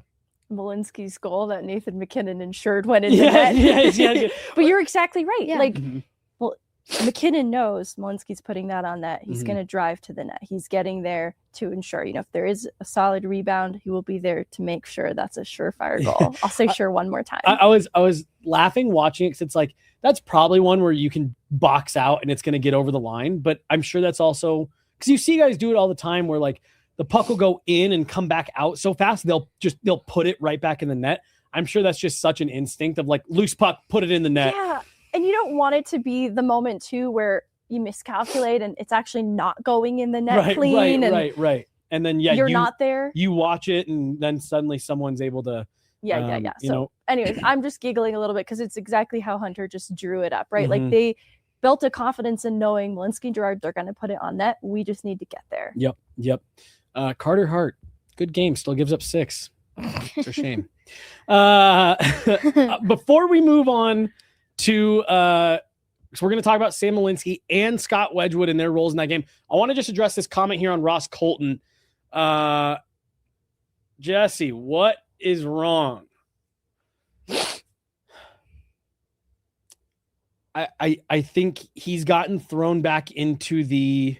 Malinski's goal that Nathan McKinnon ensured went in Yeah, the net. yeah. But you're exactly right. Yeah. Like, Mhm. well, McKinnon knows Malinski's putting that on net. He's Mhm. going to drive to the net. He's getting there to ensure, if there is a solid rebound, he will be there to make sure that's a surefire goal. I'll say sure one more time. I was laughing watching it because it's like, that's probably one where you can box out and it's going to get over the line. But I'm sure that's also because you see guys do it all the time where like the puck will go in and come back out so fast. They'll put it right back in the net. I'm sure that's just such an instinct of like loose puck, put it in the net. Yeah. And you don't want it to be the moment too where you miscalculate and it's actually not going in the net clean. Right. And then you're not there. You watch it and then suddenly someone's able to. Yeah. So anyways, I'm just giggling a little bit because it's exactly how Hunter just drew it up, right? Mhm. Like they built a confidence in knowing Malinski and Gerard, they're going to put it on net. We just need to get there. Yep. Carter Hart, good game. Still gives up 6. It's a shame. Before we move on to so we're going to talk about Sam Malinski and Scott Wedgewood and their roles in that game. I want to just address this comment here on Ross Colton. Jesse, what is wrong? I think he's gotten thrown back into the.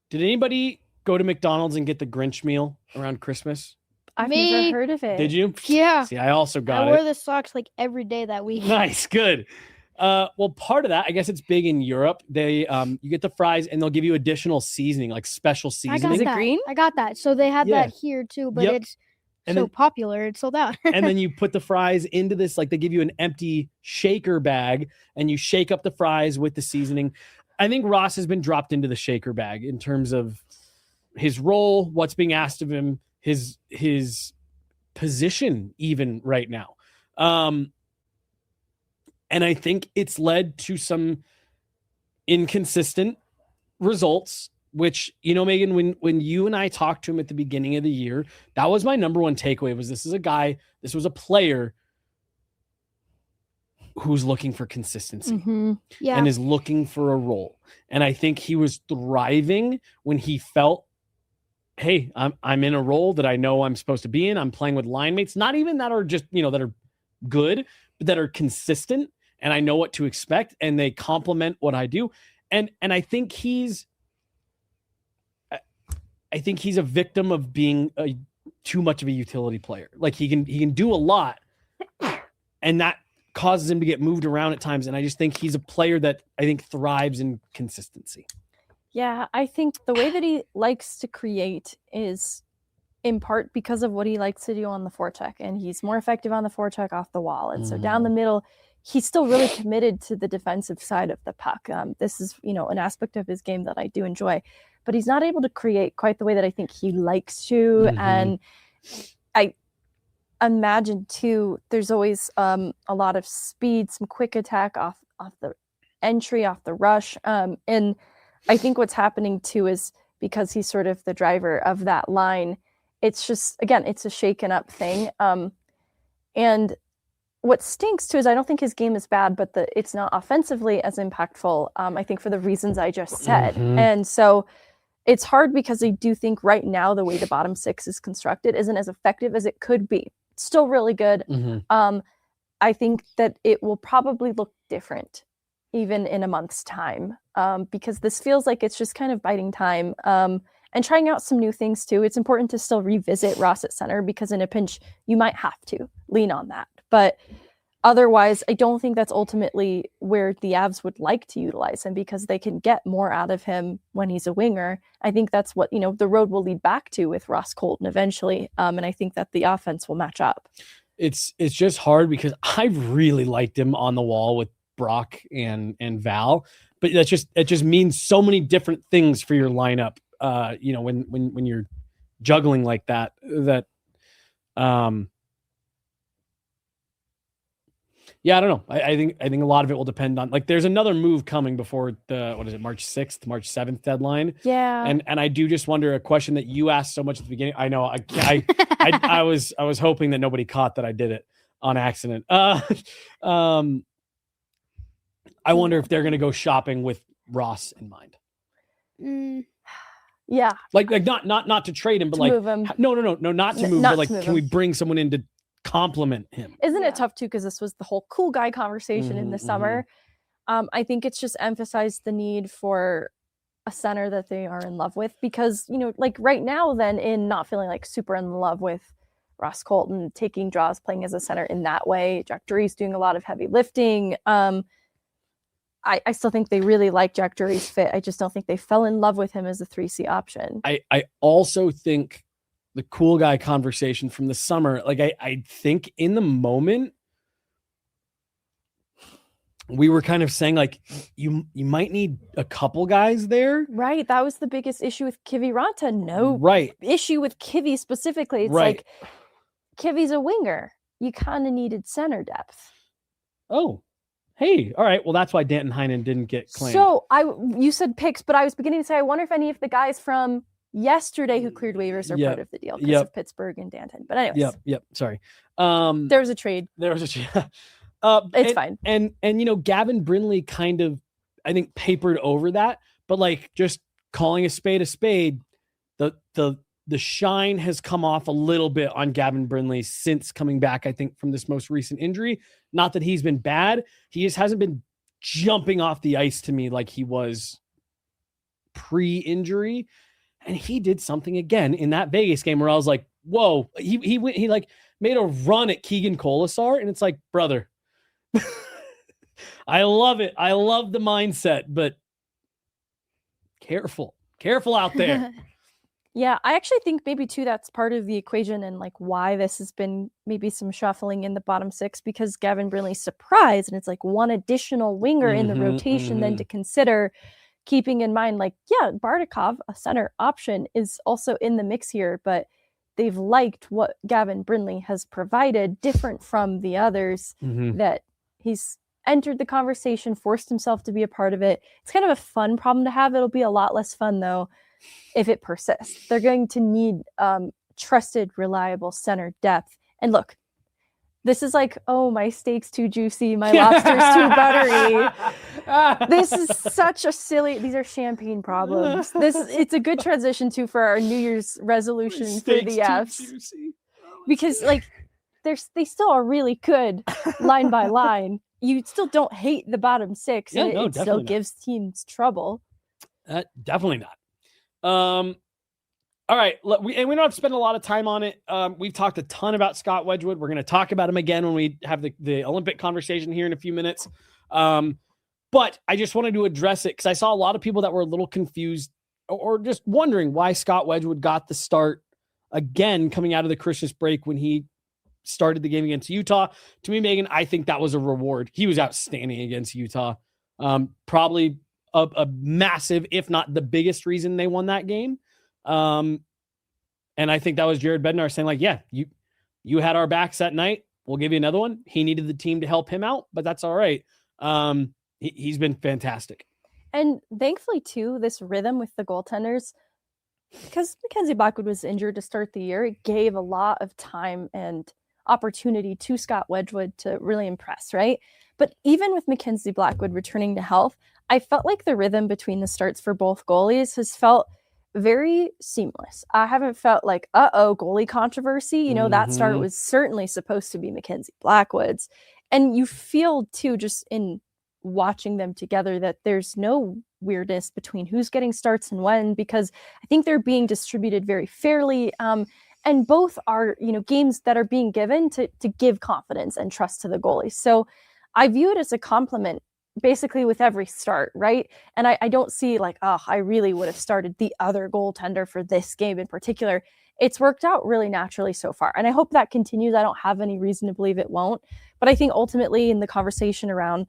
Did anybody go to McDonald's and get the Grinch meal around Christmas? I've never heard of it. Did you? Yeah. See, I also got I it. wore the socks like every day that week. Nice, good. Well, part of that, I guess it's big in Europe. They you get the fries and they'll give you additional seasoning, like special seasoning. Is it green? I got that. So they had that here too, but it's so popular, it's sold out. And then you put the fries into this, like they give you an empty shaker bag and you shake up the fries with the seasoning. I think Ross has been dropped into the shaker bag in terms of his role, what's being asked of him, his position even right now. And I think it's led to some inconsistent results, which, Megan, when you and I talked to him at the beginning of the year, that was my number one takeaway was this was a player who's looking for consistency and is looking for a role. And I think he was thriving when he felt, hey, I'm in a role that I know I'm supposed to be in. I'm playing with line mates, not even that are just, that are good, but that are consistent. And I know what to expect and they complement what I do. And I think he's a victim of being too much of a utility player. Like he can do a lot and that causes him to get moved around at times. And I just think he's a player that I think thrives in consistency. Yeah, I think the way that he likes to create is in part because of what he likes to do on the forecheck. And he's more effective on the forecheck off the wall. And so down the middle, he's still really committed to the defensive side of the puck. This is, an aspect of his game that I do enjoy. But he's not able to create quite the way that I think he likes to. And I imagine, too, there's always a lot of speed, some quick attack off the entry, off the rush. And I think what's happening, too, is because he's sort of the driver of that line, it's just, again, it's a shaken up thing. And what stinks, too, is I don't think his game is bad, but it's not offensively as impactful, I think, for the reasons I just said. And so it's hard because I do think right now the way the bottom six is constructed isn't as effective as it could be. It's still really good. I think that it will probably look different even in a month's time because this feels like it's just kind of biding time and trying out some new things, too. It's important to still revisit Ross at center because in a pinch, you might have to lean on that. But otherwise, I don't think that's ultimately where the Avs would like to utilize him because they can get more out of him when he's a winger. I think that's what, the road will lead back to with Ross Colton eventually. And I think that the offense will match up. It's just hard because I really liked him on the wall with Brock and Val, but it just means so many different things for your lineup. When you're juggling like that Yeah, I don't know. I think a lot of it will depend on, like, there's another move coming before the, what is it, March 6th, March 7th deadline. Yeah. And I do just wonder, a question that you asked so much at the beginning. I know I was hoping that nobody caught that I did it on accident. I wonder if they're going to go shopping with Ross in mind. Yeah. Like not to trade him, but like, move him. No, not to move, but like, can we bring someone in to compliment him? Isn't it tough too? Because this was the whole cool guy conversation in the summer. I think it's just emphasized the need for a center that they are in love with, because, you know, like right now, then, in not feeling like super in love with Ross Colton, taking draws, playing as a center in that way. Jack Drury's doing a lot of heavy lifting. I still think they really like Jack Drury's fit. I just don't think they fell in love with him as a 3C option. I also think the cool guy conversation from the summer, like I think in the moment we were kind of saying, like, you might need a couple guys there. Right. That was the biggest issue with Kivi Ranta. No issue with Kivi specifically. It's like, Kivi's a winger. You kind of needed center depth. Oh, hey. All right. Well, that's why Danton Heinen didn't get claimed. So you said picks, but I was beginning to say, I wonder if any of the guys from yesterday who cleared waivers are part of the deal because of Pittsburgh and Danton. But anyways. Yep. Sorry. There was a trade. It's fine. And you know, Gavin Brindley kind of, I think, papered over that, but like, just calling a spade, the shine has come off a little bit on Gavin Brindley since coming back, I think, from this most recent injury. Not that he's been bad. He just hasn't been jumping off the ice to me like he was pre-injury. And he did something again in that Vegas game where I was like, whoa, he like made a run at Keegan Colasar. And it's like, brother, I love it. I love the mindset, but careful out there. Yeah, I actually think maybe too that's part of the equation, and like why this has been maybe some shuffling in the bottom six, because Gavin Brindley's surprised, and it's like one additional winger in the rotation then to consider, keeping in mind, like, yeah, Bardakov, a center option, is also in the mix here, but they've liked what Gavin Brindley has provided, different from the others, that he's entered the conversation, forced himself to be a part of it. It's kind of a fun problem to have. It'll be a lot less fun, though, if it persists. They're going to need trusted, reliable center depth. And look, this is like, oh, my steak's too juicy, my lobster's too buttery. This is such a silly, these are champagne problems. It's a good transition too for our New Year's resolution for the Fs. Because like they still are really good line by line. You still don't hate the bottom six, and it still gives teams trouble. Definitely not. All right. We don't have to spend a lot of time on it. We've talked a ton about Scott Wedgewood. We're going to talk about him again when we have the Olympic conversation here in a few minutes. But I just wanted to address it because I saw a lot of people that were a little confused or just wondering why Scott Wedgewood got the start again coming out of the Christmas break when he started the game against Utah. To me, Megan, I think that was a reward. He was outstanding against Utah. Probably a massive, if not the biggest reason they won that game. And I think that was Jared Bednar saying, like, yeah, you had our backs that night. We'll give you another one. He needed the team to help him out, but that's all right. He's been fantastic. And thankfully, too, this rhythm with the goaltenders, because Mackenzie Blackwood was injured to start the year, it gave a lot of time and opportunity to Scott Wedgewood to really impress, right? But even with Mackenzie Blackwood returning to health, I felt like the rhythm between the starts for both goalies has felt very seamless. I haven't felt like, goalie controversy. You know, that start was certainly supposed to be Mackenzie Blackwood's. And you feel, too, just in watching them together, that there's no weirdness between who's getting starts and when, because I think they're being distributed very fairly. And both are, you know, games that are being given to give confidence and trust to the goalies. So I view it as a compliment basically with every start, right? And I don't see like, I really would have started the other goaltender for this game in particular. It's worked out really naturally so far. And I hope that continues. I don't have any reason to believe it won't. But I think ultimately in the conversation around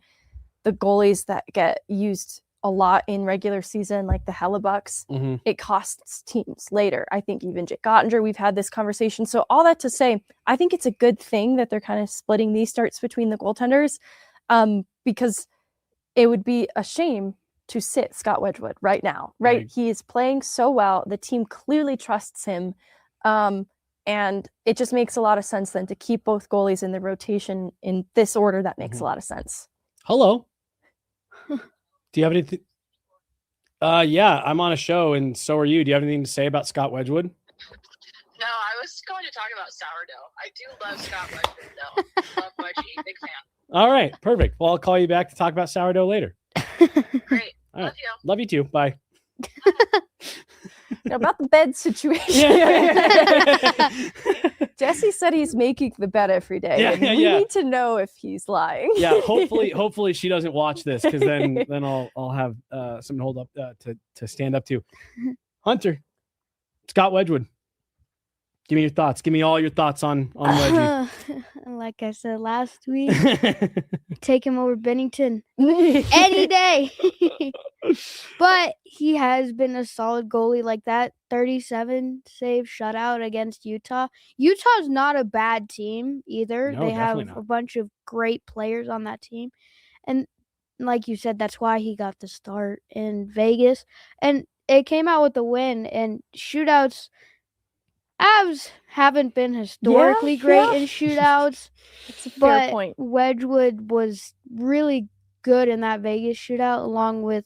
the goalies that get used a lot in regular season, like the Hellebucks, it costs teams later. I think even Jake Ottinger, we've had this conversation. So all that to say, I think it's a good thing that they're kind of splitting these starts between the goaltenders, because it would be a shame to sit Scott Wedgewood right now, right? He is playing so well. The team clearly trusts him. And it just makes a lot of sense then to keep both goalies in the rotation in this order. That makes a lot of sense. Hello. Do you have anything? Yeah, I'm on a show, and so are you. Do you have anything to say about Scott Wedgewood? No, I was going to talk about sourdough. I do love Scott Wedgewood, though. Love Wedgie, big fan. All right, perfect. Well, I'll call you back to talk about sourdough later. Great. All right. Love you. Love you too. Bye. About the bed situation. Jesse said he's making the bed every day. We need to know if he's lying. Hopefully she doesn't watch this, because then I'll have something to hold up to stand up to. Hunter, Scott Wedgewood, give me your thoughts. Give me all your thoughts on Wedgie. Like I said last week, take him over Bennington any day. But he has been a solid goalie. Like that 37 save shutout against Utah. Utah's not a bad team either. No, they have not. a bunch of great players on that team. And like you said, that's why he got the start in Vegas. And it came out with a win. And shootouts, Avs haven't been historically great in shootouts. That's a fair point. Wedgewood was really good in that Vegas shootout, along with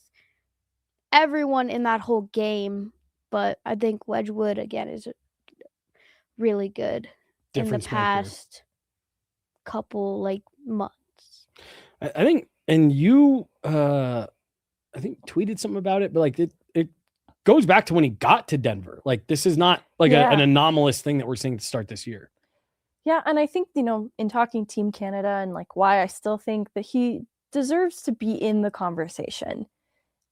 everyone in that whole game. But I think Wedgewood, again, is really good in the past couple months. I think, and you, I think tweeted something about it, but it goes back to when he got to Denver. This is not an anomalous thing that we're seeing to start this year. Yeah, and I think, in talking Team Canada and why I still think that he deserves to be in the conversation.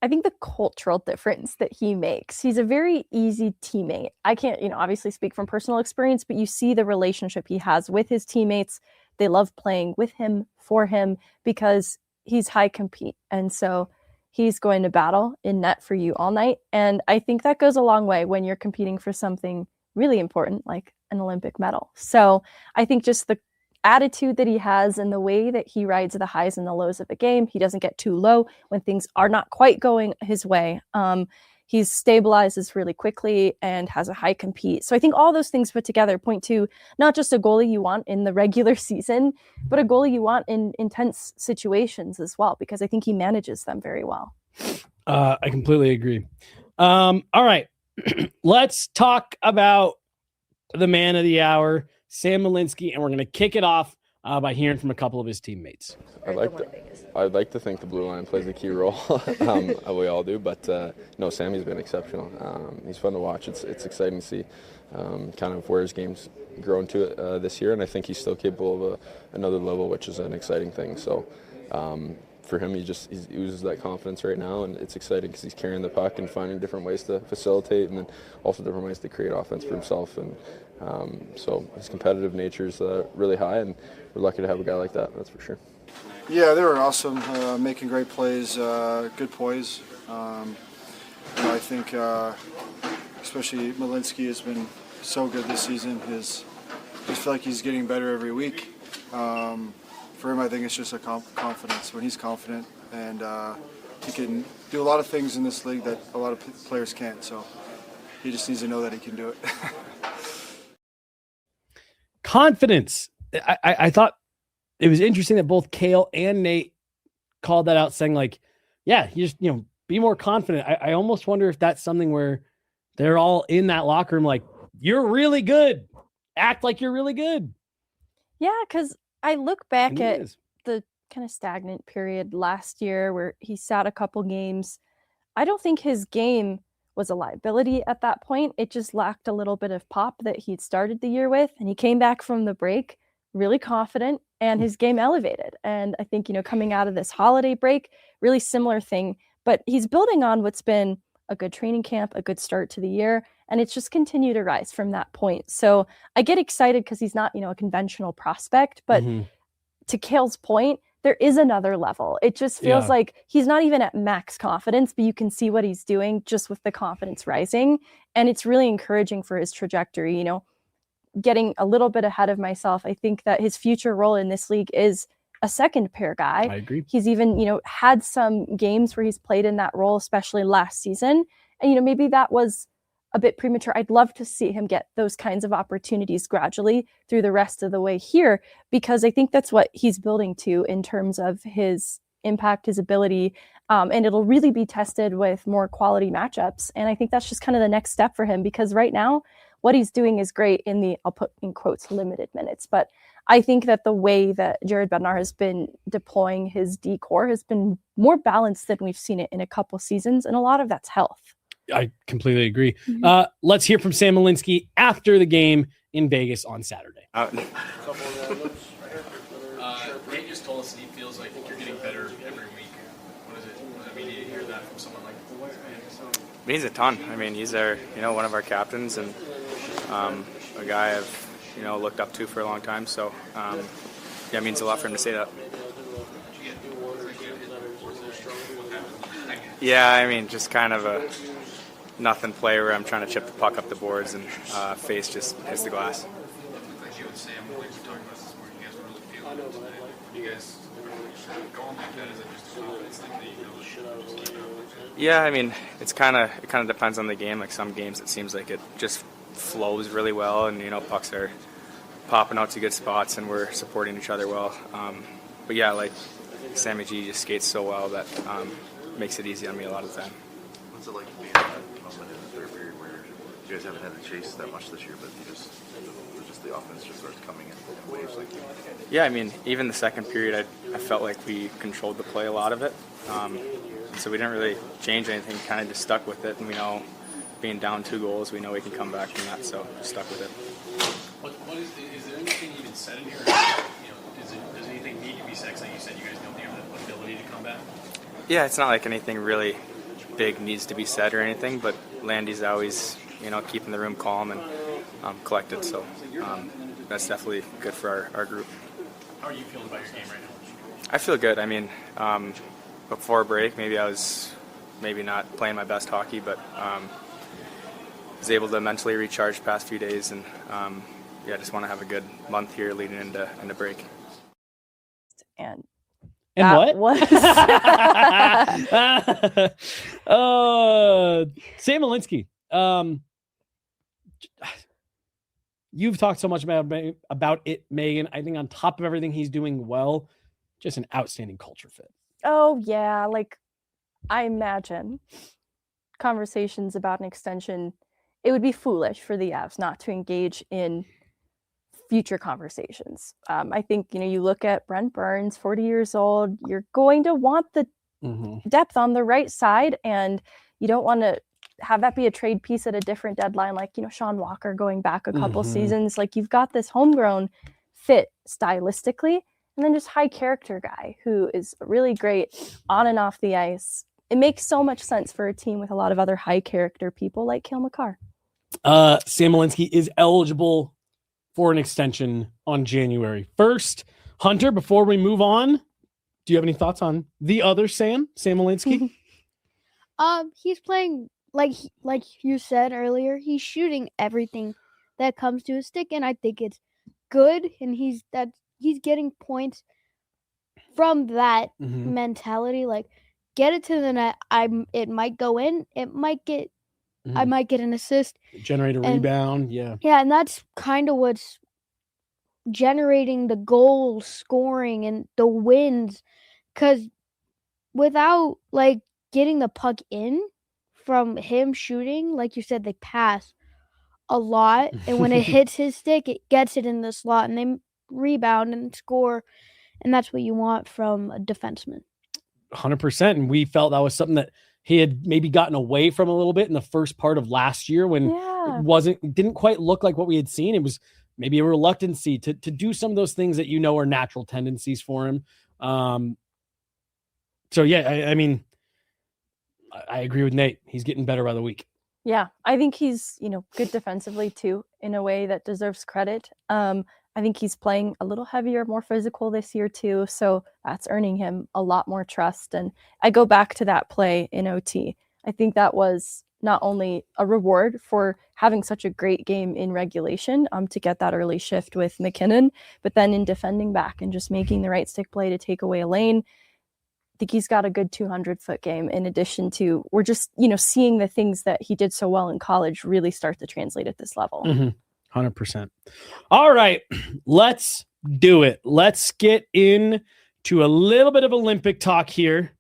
I think the cultural difference that he makes, he's a very easy teammate. I can't, obviously speak from personal experience, but you see the relationship he has with his teammates. They love playing with him, for him, because he's high compete. And so he's going to battle in net for you all night. And I think that goes a long way when you're competing for something really important, like an Olympic medal. So I think just the attitude that he has and the way that he rides the highs and the lows of the game, he doesn't get too low when things are not quite going his way. He stabilizes really quickly and has a high compete. So I think all those things put together point to not just a goalie you want in the regular season, but a goalie you want in intense situations as well, because I think he manages them very well. I completely agree. All right. Let's talk about the man of the hour, Sam Malinski, and we're going to kick it off by hearing from a couple of his teammates. I'd like to think the blue line plays a key role. We all do, but no, Sammy's been exceptional. He's fun to watch. It's exciting to see kind of where his game's grown to this year, and I think he's still capable of another level, which is an exciting thing. So for him, he oozes that confidence right now, and it's exciting because he's carrying the puck and finding different ways to facilitate, and then also different ways to create offense for himself. And so his competitive nature is really high, and we're lucky to have a guy like that. That's for sure. Yeah, they were awesome, making great plays, good poise. I think especially Malinski has been so good this season. I just feel like he's getting better every week. For him, I think it's just a confidence. When he's confident, and he can do a lot of things in this league that a lot of players can't. So he just needs to know that he can do it. Confidence. I thought it was interesting that both Kale and Nate called that out, saying you just, be more confident. I almost wonder if that's something where they're all in that locker room, you're really good. Act like you're really good. Yeah, because I look back at the kind of stagnant period last year where he sat a couple games. I don't think his game was a liability at that point. It just lacked a little bit of pop that he'd started the year with, and he came back from the break really confident, and his game elevated. And I think, coming out of this holiday break, really similar thing, but he's building on what's been a good training camp, a good start to the year, and it's just continued to rise from that point. So I get excited because he's not, a conventional prospect, but to Kale's point, there is another level. It just feels like he's not even at max confidence, but you can see what he's doing just with the confidence rising. And it's really encouraging for his trajectory, you know, getting a little bit ahead of myself. I think that his future role in this league is a second pair guy. I agree. He's even, you know, had some games where he's played in that role, especially last season. And, you know, maybe that was a bit premature. I'd love to see him get those kinds of opportunities gradually through the rest of the way here, because I think that's what he's building to in terms of his impact, his ability, and it'll really be tested with more quality matchups. And I think that's just kind of the next step for him, because right now what he's doing is great in the, I'll put in quotes, limited minutes. But I think that the way that Jared Bednar has been deploying his D-core has been more balanced than we've seen it in a couple seasons. And a lot of that's health. I completely agree. Let's hear from Sam Malinski after the game in Vegas on Saturday. Nate just told us he feels like you're getting better every week. What does it mean to hear that from someone like that? It means a ton. I mean, he's our, one of our captains and a guy I've, looked up to for a long time. So, it means a lot for him to say that. Yeah, I mean, just kind of a nothing play where I'm trying to chip the puck up the boards and face just hits the glass. Like you and Sam, we talked about this morning, you guys were really feeling it today. You guys going like that, is it just a confidence thing that you just keep going? Yeah, I mean, it kind of depends on the game. Like some games, it seems like it just flows really well, and pucks are popping out to good spots, and we're supporting each other well. But yeah, like Sammy G just skates so well that makes it easy on me a lot of the time. What's it like being in that moment in the third period where you guys haven't had to chase that much this year, but just the offense just starts coming in waves like you? Yeah, I mean, even the second period, I felt like we controlled the play, a lot of it. So we didn't really change anything, kind of just stuck with it. And we know being down 2 goals, we know we can come back from that, so stuck with it. What is there anything even said in here? Does anything need to be said? Like you said, you guys don't have the ability to come back? Yeah, it's not like anything really big needs to be said or anything, but Landy's always, keeping the room calm and collected, so that's definitely good for our group. How are you feeling about your game right now? I feel good. I mean, before break, maybe I was not playing my best hockey, but was able to mentally recharge the past few days, and I just want to have a good month here leading into break. And what? Sam Malinski. You've talked so much about it, Megan. I think on top of everything he's doing well, just an outstanding culture fit. Oh, yeah. Like, I imagine conversations about an extension, it would be foolish for the Avs not to engage in future conversations. I think, you look at Brent Burns, 40 years old, you're going to want the depth on the right side, and you don't want to have that be a trade piece at a different deadline, like, Sean Walker going back a couple seasons. Like, you've got this homegrown fit stylistically, and then just high character guy who is really great on and off the ice. It makes so much sense for a team with a lot of other high character people like Cale Makar. Sam Malinski is eligible for an extension on January 1st. Hunter, before we move on, do you have any thoughts on the other Sam Malinski? He's playing like you said earlier. He's shooting everything that comes to his stick, and I think it's good. And he's getting points from that mentality. Like, get it to the net. It might go in. It might get. I might get an assist. Generate a rebound. Yeah. Yeah, and that's kind of what's generating the goal scoring and the wins. Because without getting the puck in from him shooting, like you said, they pass a lot, and when it hits his stick, it gets it in the slot, and they rebound and score, and that's what you want from a defenseman. 100%, and we felt that was something that he had maybe gotten away from a little bit in the first part of last year when it didn't quite look like what we had seen. It was maybe a reluctancy to do some of those things that are natural tendencies for him. So yeah, I mean, I agree with Nate. He's getting better by the week. Yeah, I think he's, good defensively too, in a way that deserves credit. I think he's playing a little heavier, more physical this year too. So that's earning him a lot more trust. And I go back to that play in OT. I think that was not only a reward for having such a great game in regulation to get that early shift with McKinnon, but then in defending back and just making the right stick play to take away a lane. I think he's got a good 200-foot game in addition to we're just, seeing the things that he did so well in college really start to translate at this level. 100%. All right, let's do it. Let's get into a little bit of Olympic talk here.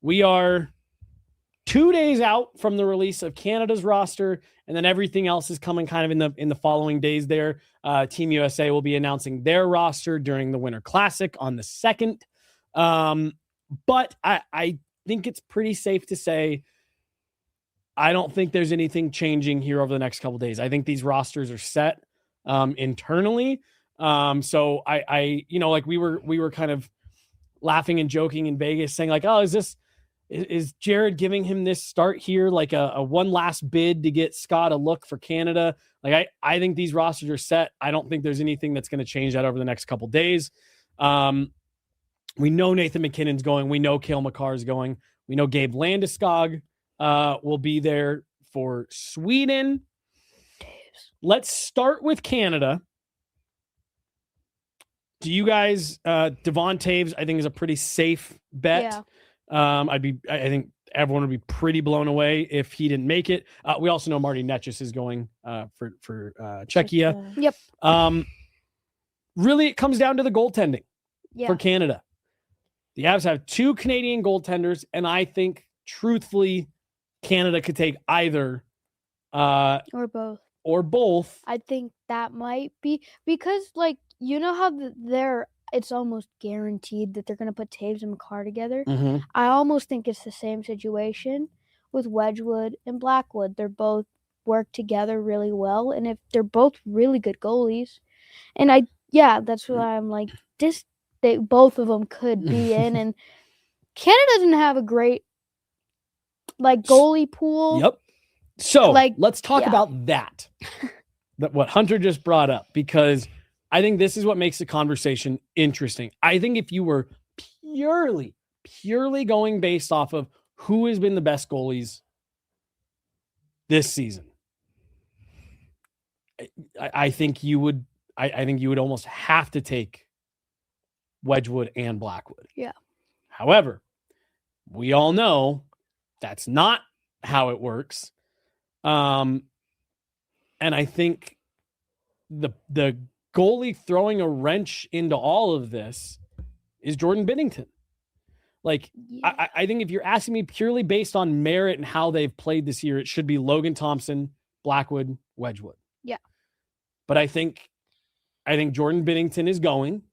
We are 2 days out from the release of Canada's roster, and then everything else is coming kind of in the following days there. Team USA will be announcing their roster during the Winter Classic on the 2nd. But I think it's pretty safe to say I don't think there's anything changing here over the next couple of days. I think these rosters are set internally. So I like we were kind of laughing and joking in Vegas saying like, oh, is Jared giving him this start here like a one last bid to get Scott a look for Canada? Like I think these rosters are set. I don't think there's anything that's going to change that over the next couple of days. We know Nathan McKinnon's going. We know Cale Makar's going. We know Gabe Landeskog will be there for Sweden. Let's start with Canada. Do you guys, Devon Taves, I think is a pretty safe bet. Yeah. I think everyone would be pretty blown away if he didn't make it. We also know Marty Netjes is going for Czechia. Yep. Really, it comes down to the goaltending for Canada. The Avs have 2 Canadian goaltenders, and I think, truthfully, Canada could take either. Or both. Or both. I think that might be because, how it's almost guaranteed that they're going to put Taves and Makar together. Mm-hmm. I almost think it's the same situation with Wedgewood and Blackwood. They're both work together really well, and if they're both really good goalies, and that's why I'm like this. Both of them could be in, and Canada doesn't have a great goalie pool. Yep. So let's talk about that what Hunter just brought up, because I think this is what makes the conversation interesting. I think if you were purely going based off of who has been the best goalies this season, I think you would almost have to take Wedgewood and Blackwood. Yeah. However, we all know that's not how it works. And I think the goalie throwing a wrench into all of this is Jordan Binnington. I think if you're asking me purely based on merit and how they've played this year, it should be Logan Thompson, Blackwood, Wedgewood. Yeah. But I think Jordan Binnington is going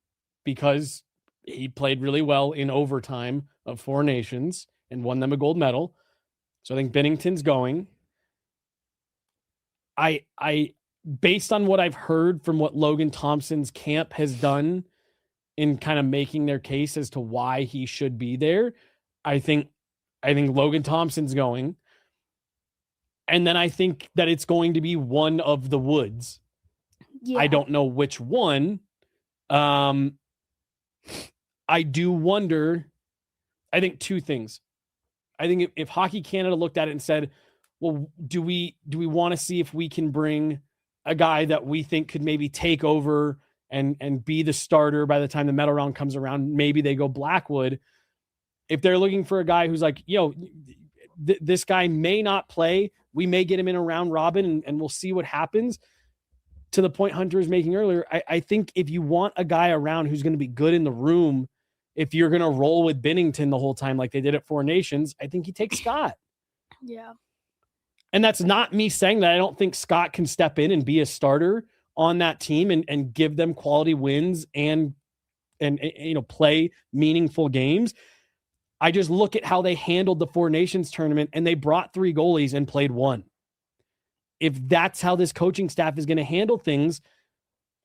because he played really well in overtime of 4 Nations and won them a gold medal. So I think Binnington's going. I based on what I've heard from what Logan Thompson's camp has done in kind of making their case as to why he should be there, I think Logan Thompson's going. And then I think that it's going to be one of the Woods. Yeah. I don't know which one. I do wonder, I think 2 things. I think if Hockey Canada looked at it and said, well, do we want to see if we can bring a guy that we think could maybe take over and be the starter by the time the medal round comes around? Maybe they go Blackwood. If they're looking for a guy who's like, this guy may not play, we may get him in a round robin and we'll see what happens. To the point Hunter was making earlier, I think if you want a guy around who's going to be good in the room, if you're going to roll with Binnington the whole time like they did at 4 Nations, I think you take Scott. Yeah. And that's not me saying that I don't think Scott can step in and be a starter on that team and give them quality wins and play meaningful games. I just look at how they handled the 4 Nations tournament and they brought 3 goalies and played 1. If that's how this coaching staff is going to handle things,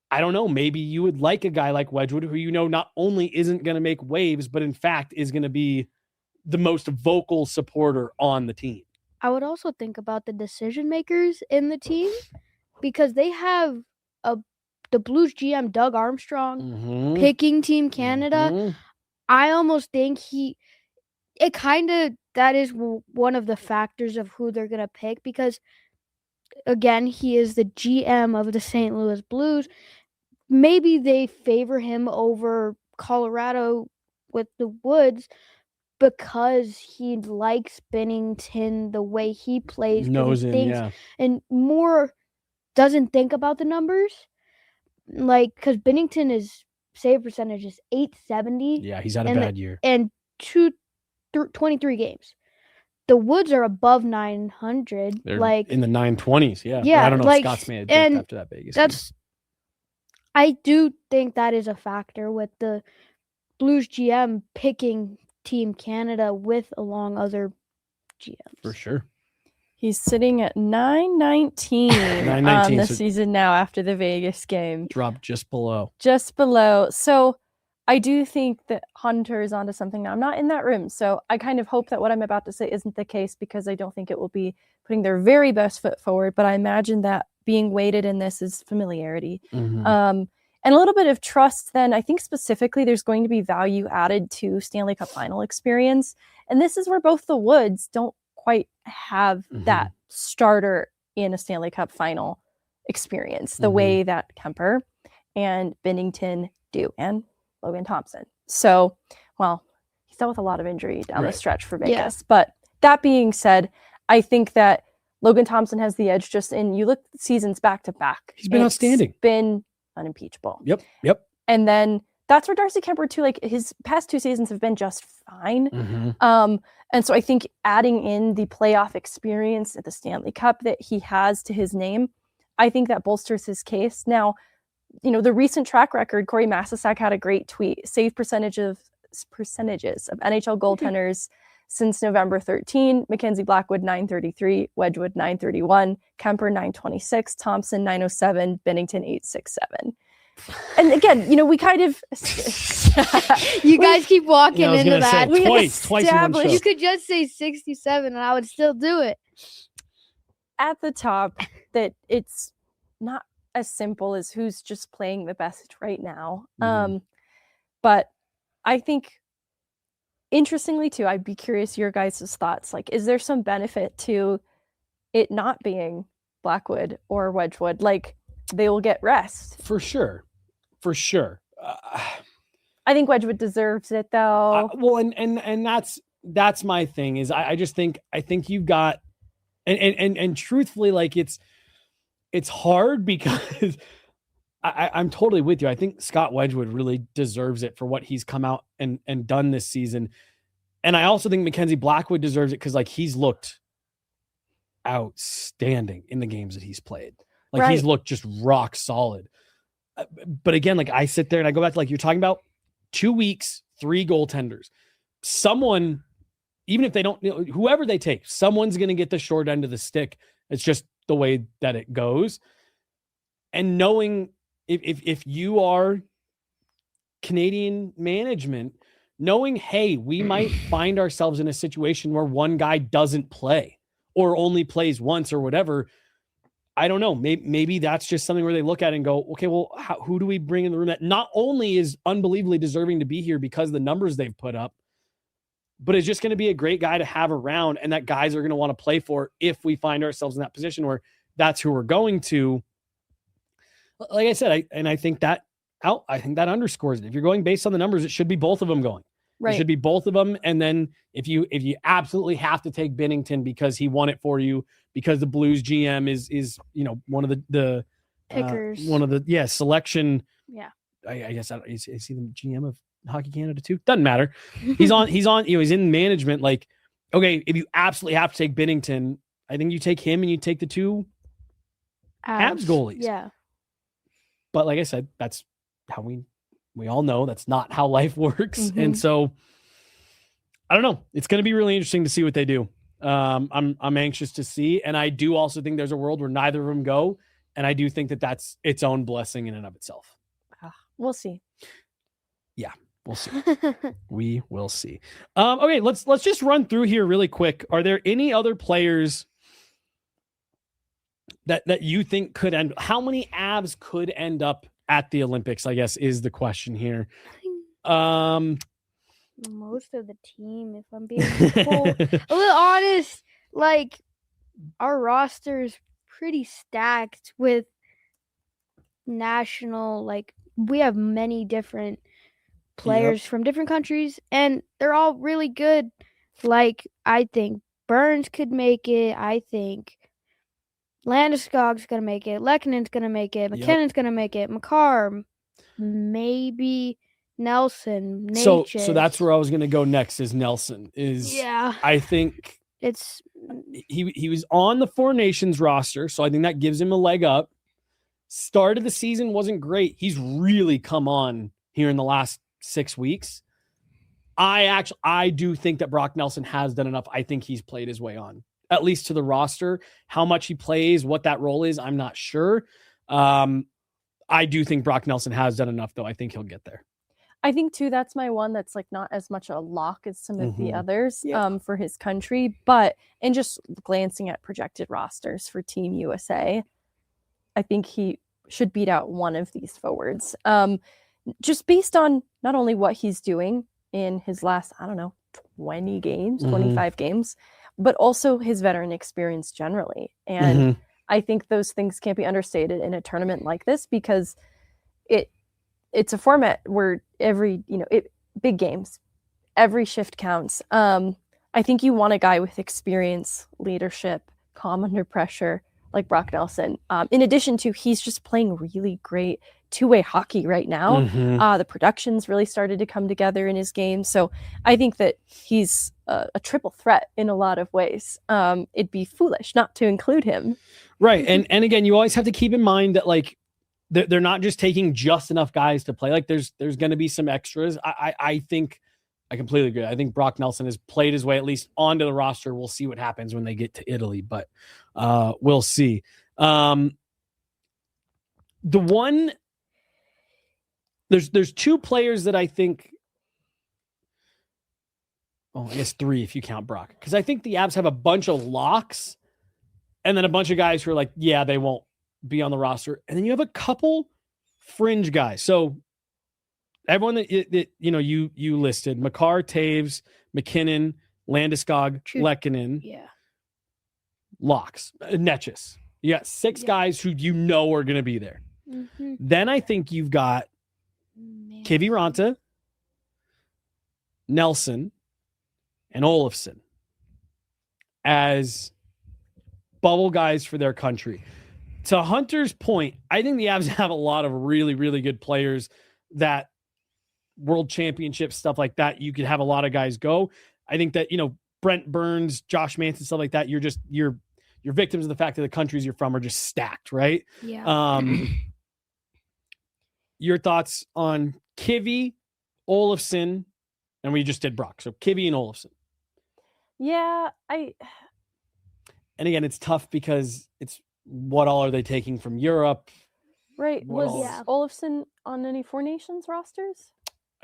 I don't know. Maybe you would like a guy like Wedgewood who, not only isn't going to make waves, but in fact is going to be the most vocal supporter on the team. I would also think about the decision makers in the team because they have a the Blues GM Doug Armstrong picking Team Canada, I almost think that is one of the factors of who they're going to pick, because again, he is the GM of the St. Louis Blues. Maybe they favor him over Colorado with the Woods because he likes Binnington, the way he plays, and more doesn't think about the numbers. Like, because Binnington is save percentage is .870. Yeah, he's had a bad year. And 23 games. The Woods are above 900. They're like in the 920s. Yeah. I don't know if Scott's made it after that Vegas game. I do think that is a factor with the Blues GM picking Team Canada with along other GMs. For sure. He's sitting at 919 on the season now after the Vegas game. Dropped just below. So I do think that Hunter is onto something now. I'm not in that room, so I kind of hope that what I'm about to say isn't the case, because I don't think it will be putting their very best foot forward. But I imagine that being weighted in this is familiarity. And a little bit of trust. Then I think specifically there's going to be value added to Stanley Cup final experience. And this is where both the Woods don't quite have that starter in a Stanley Cup final experience the way that Kemper and Binnington do, and Logan Thompson. So, well, he's dealt with a lot of injury down the stretch for Vegas. Yeah. But that being said, I think that Logan Thompson has the edge just in, you look at seasons back to back. He's been outstanding. Been unimpeachable. Yep. And then that's where Darcy Kemper too, like his past 2 seasons have been just fine. And so I think adding in the playoff experience at the Stanley Cup that he has to his name, I think that bolsters his case. Now, you know, the recent track record, Corey Masisak had a great tweet, save percentages of NHL goaltenders since November 13, Mackenzie Blackwood 933, Wedgewood 931, Kemper 926, Thompson 907, Binnington 867. And again, you know, we kind of you guys keep walking into that. Twice in one show. You could just say 67 and I would still do it. At the top, that it's not as simple as who's just playing the best right now. But I think, interestingly too, I'd be curious your guys' thoughts. Like, is there some benefit to it not being Blackwood or Wedgewood? Like, they will get rest. For sure. I think Wedgewood deserves it though. Well, and that's my thing is I think you've got, and truthfully, like it's hard because I'm totally with you. I think Scott Wedgewood really deserves it for what he's come out and done this season. And I also think Mackenzie Blackwood deserves it because like he's looked outstanding in the games that he's played. Like he's looked just rock solid. But again, like I sit there and I go back to like you're talking about 2 weeks, 3 goaltenders. Someone, even if they don't, you know, whoever they take, someone's going to get the short end of the stick. It's just the way that it goes. And knowing if you are Canadian management, knowing, hey, we might find ourselves in a situation where one guy doesn't play or only plays once or whatever. I don't know. Maybe that's just something where they look at it and go, okay, well, who do we bring in the room that not only is unbelievably deserving to be here because of the numbers they've put up, but is just going to be a great guy to have around and that guys are going to want to play for if we find ourselves in that position where that's who we're going to. Like I said, I think that underscores it. If you're going based on the numbers, it should be both of them going. Right. It should be both of them. And then if you absolutely have to take Binnington because he won it for you, because the Blues GM is you know one of the pickers, selection. Yeah, I guess is he the GM of Hockey Canada too? Doesn't matter. He's on. You know, he's in management. Like, okay, if you absolutely have to take Binnington, I think you take him and you take the 2 Habs goalies. Yeah. But like I said, that's how we all know that's not how life works. And so I don't know. It's going to be really interesting to see what they do. I'm anxious to see. And I do also think there's a world where neither of them go. And I do think that that's its own blessing in and of itself. We'll see. Yeah, we'll see. We will see. Okay, let's just run through here really quick. Are there any other players that you think could end? How many Avs could end up at the Olympics, I guess, is the question here. Most of the team, if I'm being a little honest, like our roster is pretty stacked with national, like we have many different players from different countries, and they're all really good. Like, I think Burns could make it. I think Landeskog's going to make it. Lekkonen's going to make it. McKinnon's going to make it. Makar, maybe Nelson. So that's where I was going to go next is Nelson. I think it's he was on the Four Nations roster, so I think that gives him a leg up. Start of the season wasn't great. He's really come on here in the last 6 weeks. I do think that Brock Nelson has done enough. I think he's played his way on, at least to the roster. How much he plays, what that role is, I'm not sure. I do think Brock Nelson has done enough, though. I think he'll get there. I think, too, that's my one that's like not as much a lock as some of the others for his country. But in just glancing at projected rosters for Team USA, I think he should beat out one of these forwards. Just based on not only what he's doing in his last, 20 games, 25 games, but also his veteran experience generally. And I think those things can't be understated in a tournament like this because it's a format where big games, every shift counts. I think you want a guy with experience, leadership, calm under pressure, like Brock Nelson. In addition to, he's just playing really great two-way hockey right now. The production's really started to come together in his game. So I think that he's a triple threat in a lot of ways. It'd be foolish not to include him. Right. And again, you always have to keep in mind that like they're not just taking just enough guys to play. Like there's going to be some extras. I think I completely agree. I think Brock Nelson has played his way at least onto the roster. We'll see what happens when they get to Italy, but we'll see. There's two players that I think, I guess three if you count Brock, because I think the Avs have a bunch of locks and then a bunch of guys who are like, yeah, they won't be on the roster. And then you have a couple fringe guys. So everyone that you listed, Makar, Taves, McKinnon, Landeskog, Lekkonen, locks, Netchis. You got six guys who are going to be there. Then I think you've got Kiviranta, Nelson, and Olofsson as bubble guys for their country. To Hunter's point, I think the Avs have a lot of really, really good players that world championship stuff like that. You could have a lot of guys go. I think that, Brent Burns, Josh Manson, stuff like that. You're victims of the fact that the countries you're from are just stacked, right? Yeah. Your thoughts on Kivy, Olofsson, and we just did Brock. So Kivy and Olofsson. Yeah, And again, it's tough because it's what all are they taking from Europe? Right. Was Olofsson on any Four Nations rosters?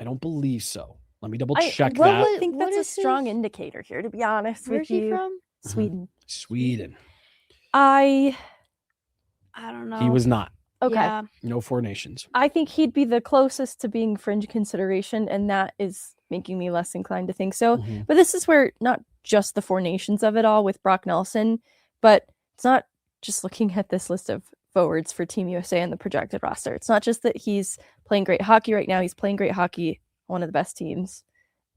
I don't believe so. Let me double check that. I think that's a strong indicator here, to be honest with you. Where's he from? Sweden. I don't know. He was not. Okay. Yeah. No Four Nations. I think he'd be the closest to being fringe consideration, and that is making me less inclined to think so. But this is where not just the Four Nations of it all with Brock Nelson, but it's not just looking at this list of forwards for Team USA and the projected roster. It's not just that he's playing great hockey right now. He's playing great hockey, one of the best teams,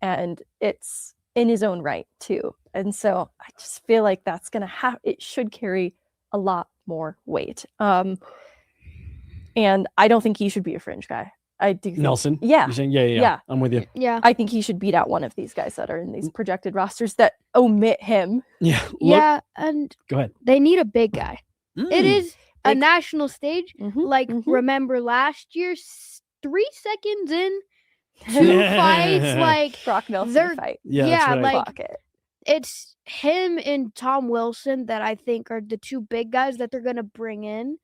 and it's in his own right too. And so I just feel like that's going to it should carry a lot more weight. And I don't think he should be a fringe guy. I do. Nelson? Yeah. You're saying, yeah. I'm with you. Yeah. I think he should beat out one of these guys that are in these projected rosters that omit him. Yeah. Yeah. And go ahead. They need a big guy. It is a national stage. Remember last year, 3 seconds in, 2 fights, like Brock Nelson fight. It's him and Tom Wilson that I think are the two big guys that they're going to bring in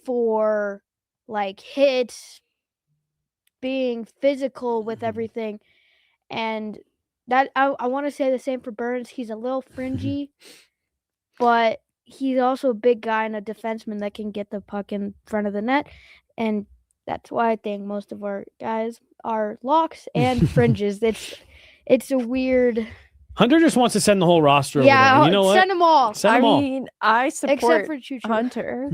for like hits, being physical with everything. And that I want to say the same for Burns. He's a little fringy, but he's also a big guy and a defenseman that can get the puck in front of the net. And That's why I think most of our guys are locks and fringes. It's a weird. Hunter just wants to send the whole roster over there. Yeah, You know what? send them all. Send them all. I mean, I support Except for Choo-Choo. Hunter.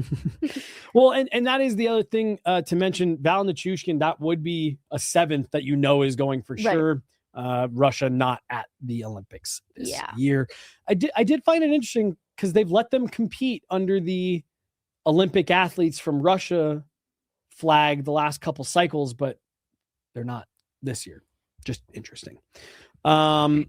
Well, and that is the other thing to mention. Val Nichushkin, that would be a 7th that is going for sure. Russia not at the Olympics this year. I did find it interesting because they've let them compete under the Olympic athletes from Russia flag the last couple cycles, but they're not this year. Just interesting. And,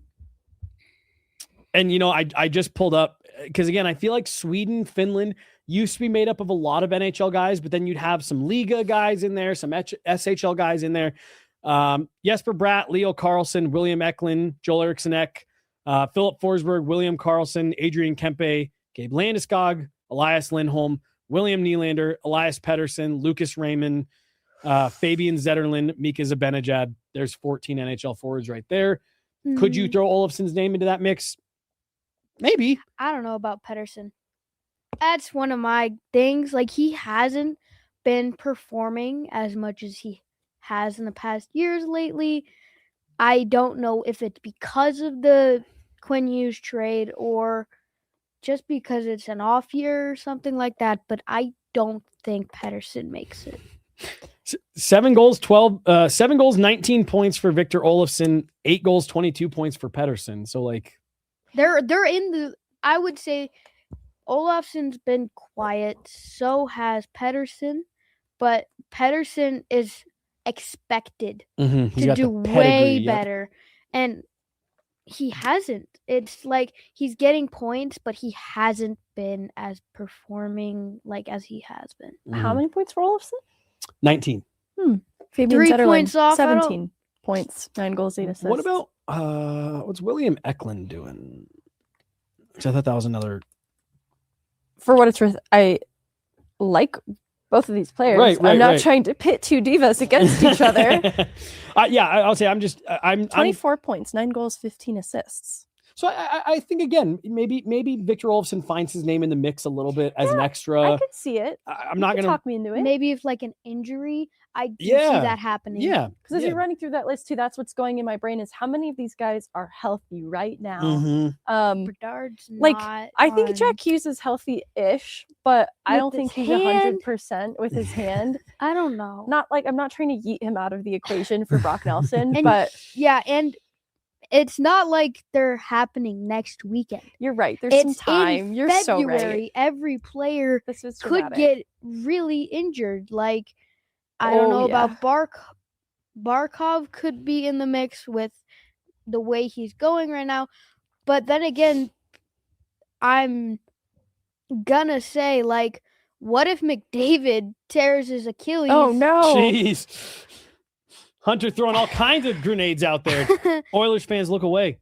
I just pulled up because, again, I feel like Sweden, Finland used to be made up of a lot of NHL guys, but then you'd have some Liga guys in there, some SHL guys in there. Jesper Bratt, Leo Carlson, William Eklund, Joel Eriksson Ek, Philip Forsberg, William Carlson, Adrian Kempe, Gabe Landeskog, Elias Lindholm, William Nylander, Elias Pettersson, Lucas Raymond, Fabian Zetterlund, Mika Zibanejad. There's 14 NHL forwards right there. Could you throw Olofsson's name into that mix? Maybe. I don't know about Pettersson. That's one of my things. Like, he hasn't been performing as much as he has in the past years lately. I don't know if it's because of the Quinn Hughes trade or just because it's an off year or something like that, but I don't think Pettersson makes it. 7 goals, 19 points for Victor Olofsson, 8 goals, 22 points for Pettersson. So, like, they're in the, I would say Olofsson's been quiet, so has Pettersson, but Pettersson is expected to do way better. And he hasn't. It's like he's getting points, but he hasn't been as performing like as he has been. How many points for Olofsson? 19. Fabian 3 Zetterlund, points off. 17 points, 9 goals, 8 assists. What about what's William Eklund doing? Because I thought that was another. For what it's worth, I like both of these players. Right, I'm not trying to pit two divas against each other. I'll say I'm 24 points, 9 goals, 15 assists. So I think, again, maybe Victor Olofsson finds his name in the mix a little bit as an extra. I could see it. I'm not going to talk me into it. Maybe if like an injury, I do see that happening. Yeah. Because as you're running through that list too, that's what's going in my brain is how many of these guys are healthy right now. Bedard's like not I think Jack Hughes is healthy-ish, but I don't think he's 100% with his hand. I don't know. I'm not trying to yeet him out of the equation for Brock Nelson, and, but and it's not like they're happening next weekend. You're right. There's some time. You're so right. Every player could get really injured. Like, I don't know about Barkov could be in the mix with the way he's going right now. But then again, I'm gonna say, like, what if McDavid tears his Achilles? Oh, no. Jeez. Hunter throwing all kinds of grenades out there. Oilers fans, look away.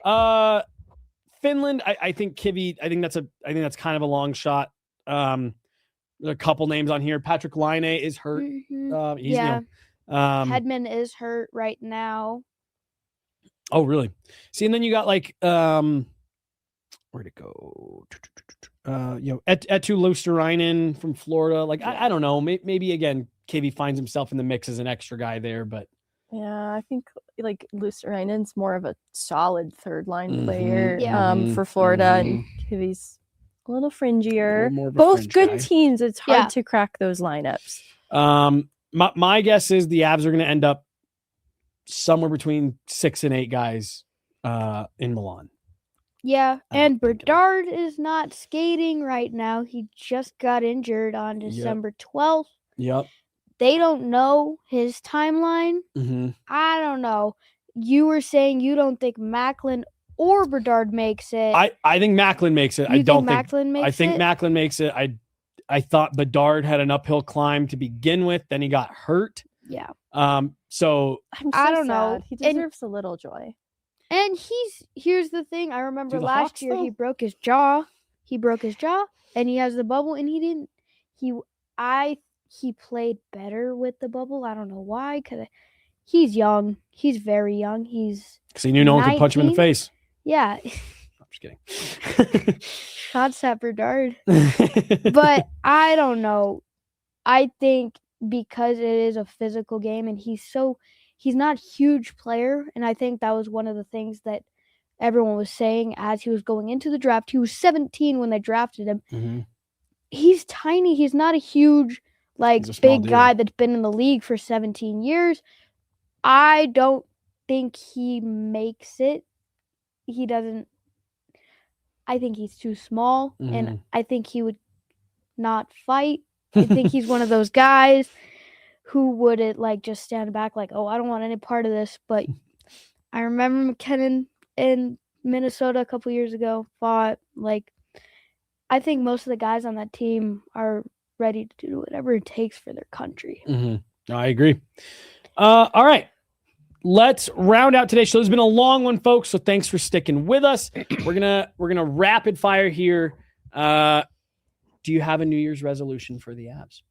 Finland, I think Kivi. I think that's kind of a long shot. There are a couple names on here. Patrick Laine is hurt. Hedman is hurt right now. Oh, really? See, and then you got like where'd it go? Etu Luosterainen from Florida. Like I don't know. Maybe again. Kivi finds himself in the mix as an extra guy there, but yeah, I think like Luosterainen's more of a solid third line player for Florida, and Kivi's a little fringier. Both good guy. Teams. It's hard to crack those lineups. My guess is the Avs are going to end up somewhere between 6 and 8 guys in Milan. Yeah, and Bedard is not skating right now. He just got injured on December 12th. Yep. They don't know his timeline. I don't know. You were saying you don't think Macklin or Bedard makes it. I think Macklin makes it. I think Macklin makes it. I thought Bedard had an uphill climb to begin with. Then he got hurt. Yeah. So I don't know. He deserves a little joy. And here's the thing. I remember last year he broke his jaw. And he has the bubble, and he played better with the bubble. I don't know why, because he's young. He's very young. Because he knew no one could punch him in the face. Yeah. I'm just kidding. Shots at Bedard. But I don't know. I think because it is a physical game and he's not a huge player. And I think that was one of the things that everyone was saying as he was going into the draft. He was 17 when they drafted him. Mm-hmm. He's tiny. He's not a huge, big guy that's been in the league for 17 years. I don't think he makes it. He doesn't. I think he's too small, and I think he would not fight. I think he's one of those guys who wouldn't just stand back oh, I don't want any part of this. But I remember McKinnon in Minnesota a couple years ago fought. I think most of the guys on that team are ready to do whatever it takes for their country. Mm-hmm. I agree. All right. Let's round out today's show. It's been a long one, folks, so thanks for sticking with us. We're gonna rapid fire here. Do you have a New Year's resolution for the Avs?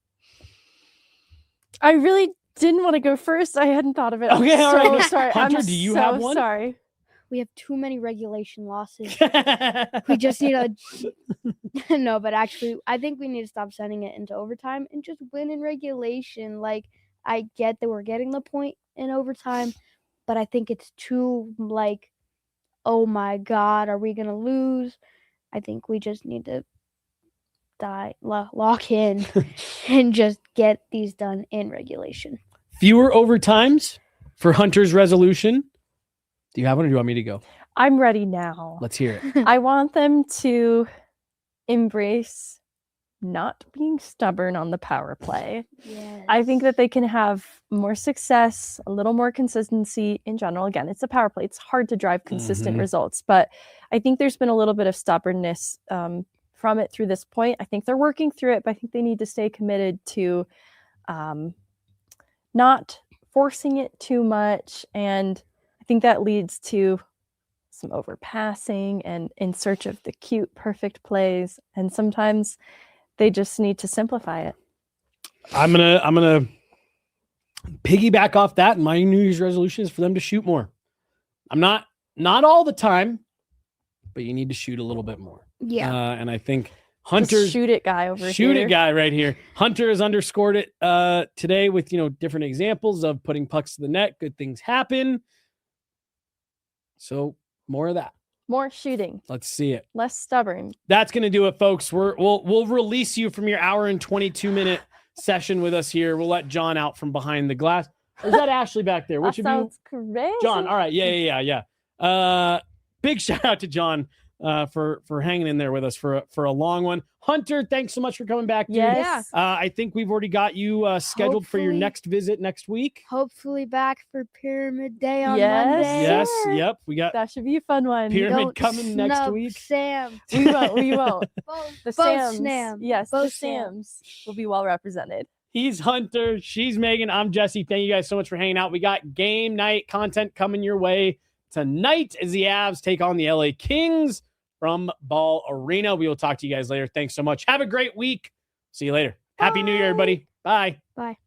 I really didn't want to go first. I hadn't thought of it. Okay, all right. Sorry. Hunter, do you have one? Sorry. We have too many regulation losses. We just need no, but actually, I think we need to stop sending it into overtime and just win in regulation. I get that we're getting the point in overtime, but I think it's too oh my God, are we going to lose? I think we just need to lock in and just get these done in regulation. Fewer overtimes for Hunter's resolution. Do you have one or do you want me to go? I'm ready now. Let's hear it. I want them to embrace not being stubborn on the power play. Yes. I think that they can have more success, a little more consistency in general. Again, it's a power play. It's hard to drive consistent results, but I think there's been a little bit of stubbornness from it through this point. I think they're working through it, but I think they need to stay committed to not forcing it too much. And I think that leads to some overpassing and in search of the cute, perfect plays. And sometimes they just need to simplify it. I'm gonna piggyback off that. And my New Year's resolution is for them to shoot more. I'm not all the time, but you need to shoot a little bit more. Yeah. And I think Hunter's shoot it guy over here. Shoot it guy right here. Hunter has underscored it today with different examples of putting pucks to the net. Good things happen. So more of that. More shooting. Let's see it. Less stubborn. That's going to do it, folks. We'll release you from your hour and 22-minute session with us here. We'll let John out from behind the glass. Or is that Ashley back there? Which that of you? Sounds crazy. John. All right. Yeah. Big shout out to John for hanging in there with us for a long one. Hunter, thanks so much for coming back, dude. Yes. I think we've already got you scheduled for your next visit next week. Hopefully back for Pyramid Day on Monday. Yes. Yep. We got that should be a fun one. Pyramid coming next week. Sam. We won't. Both Sams. Sam. Yes, both the Sams will be well represented. He's Hunter. She's Megan. I'm Jesse. Thank you guys so much for hanging out. We got game night content coming your way tonight as the Avs take on the LA Kings from Ball Arena. We will talk to you guys later. Thanks so much. Have a great week. See you later. Happy New Year, everybody. Bye. Bye.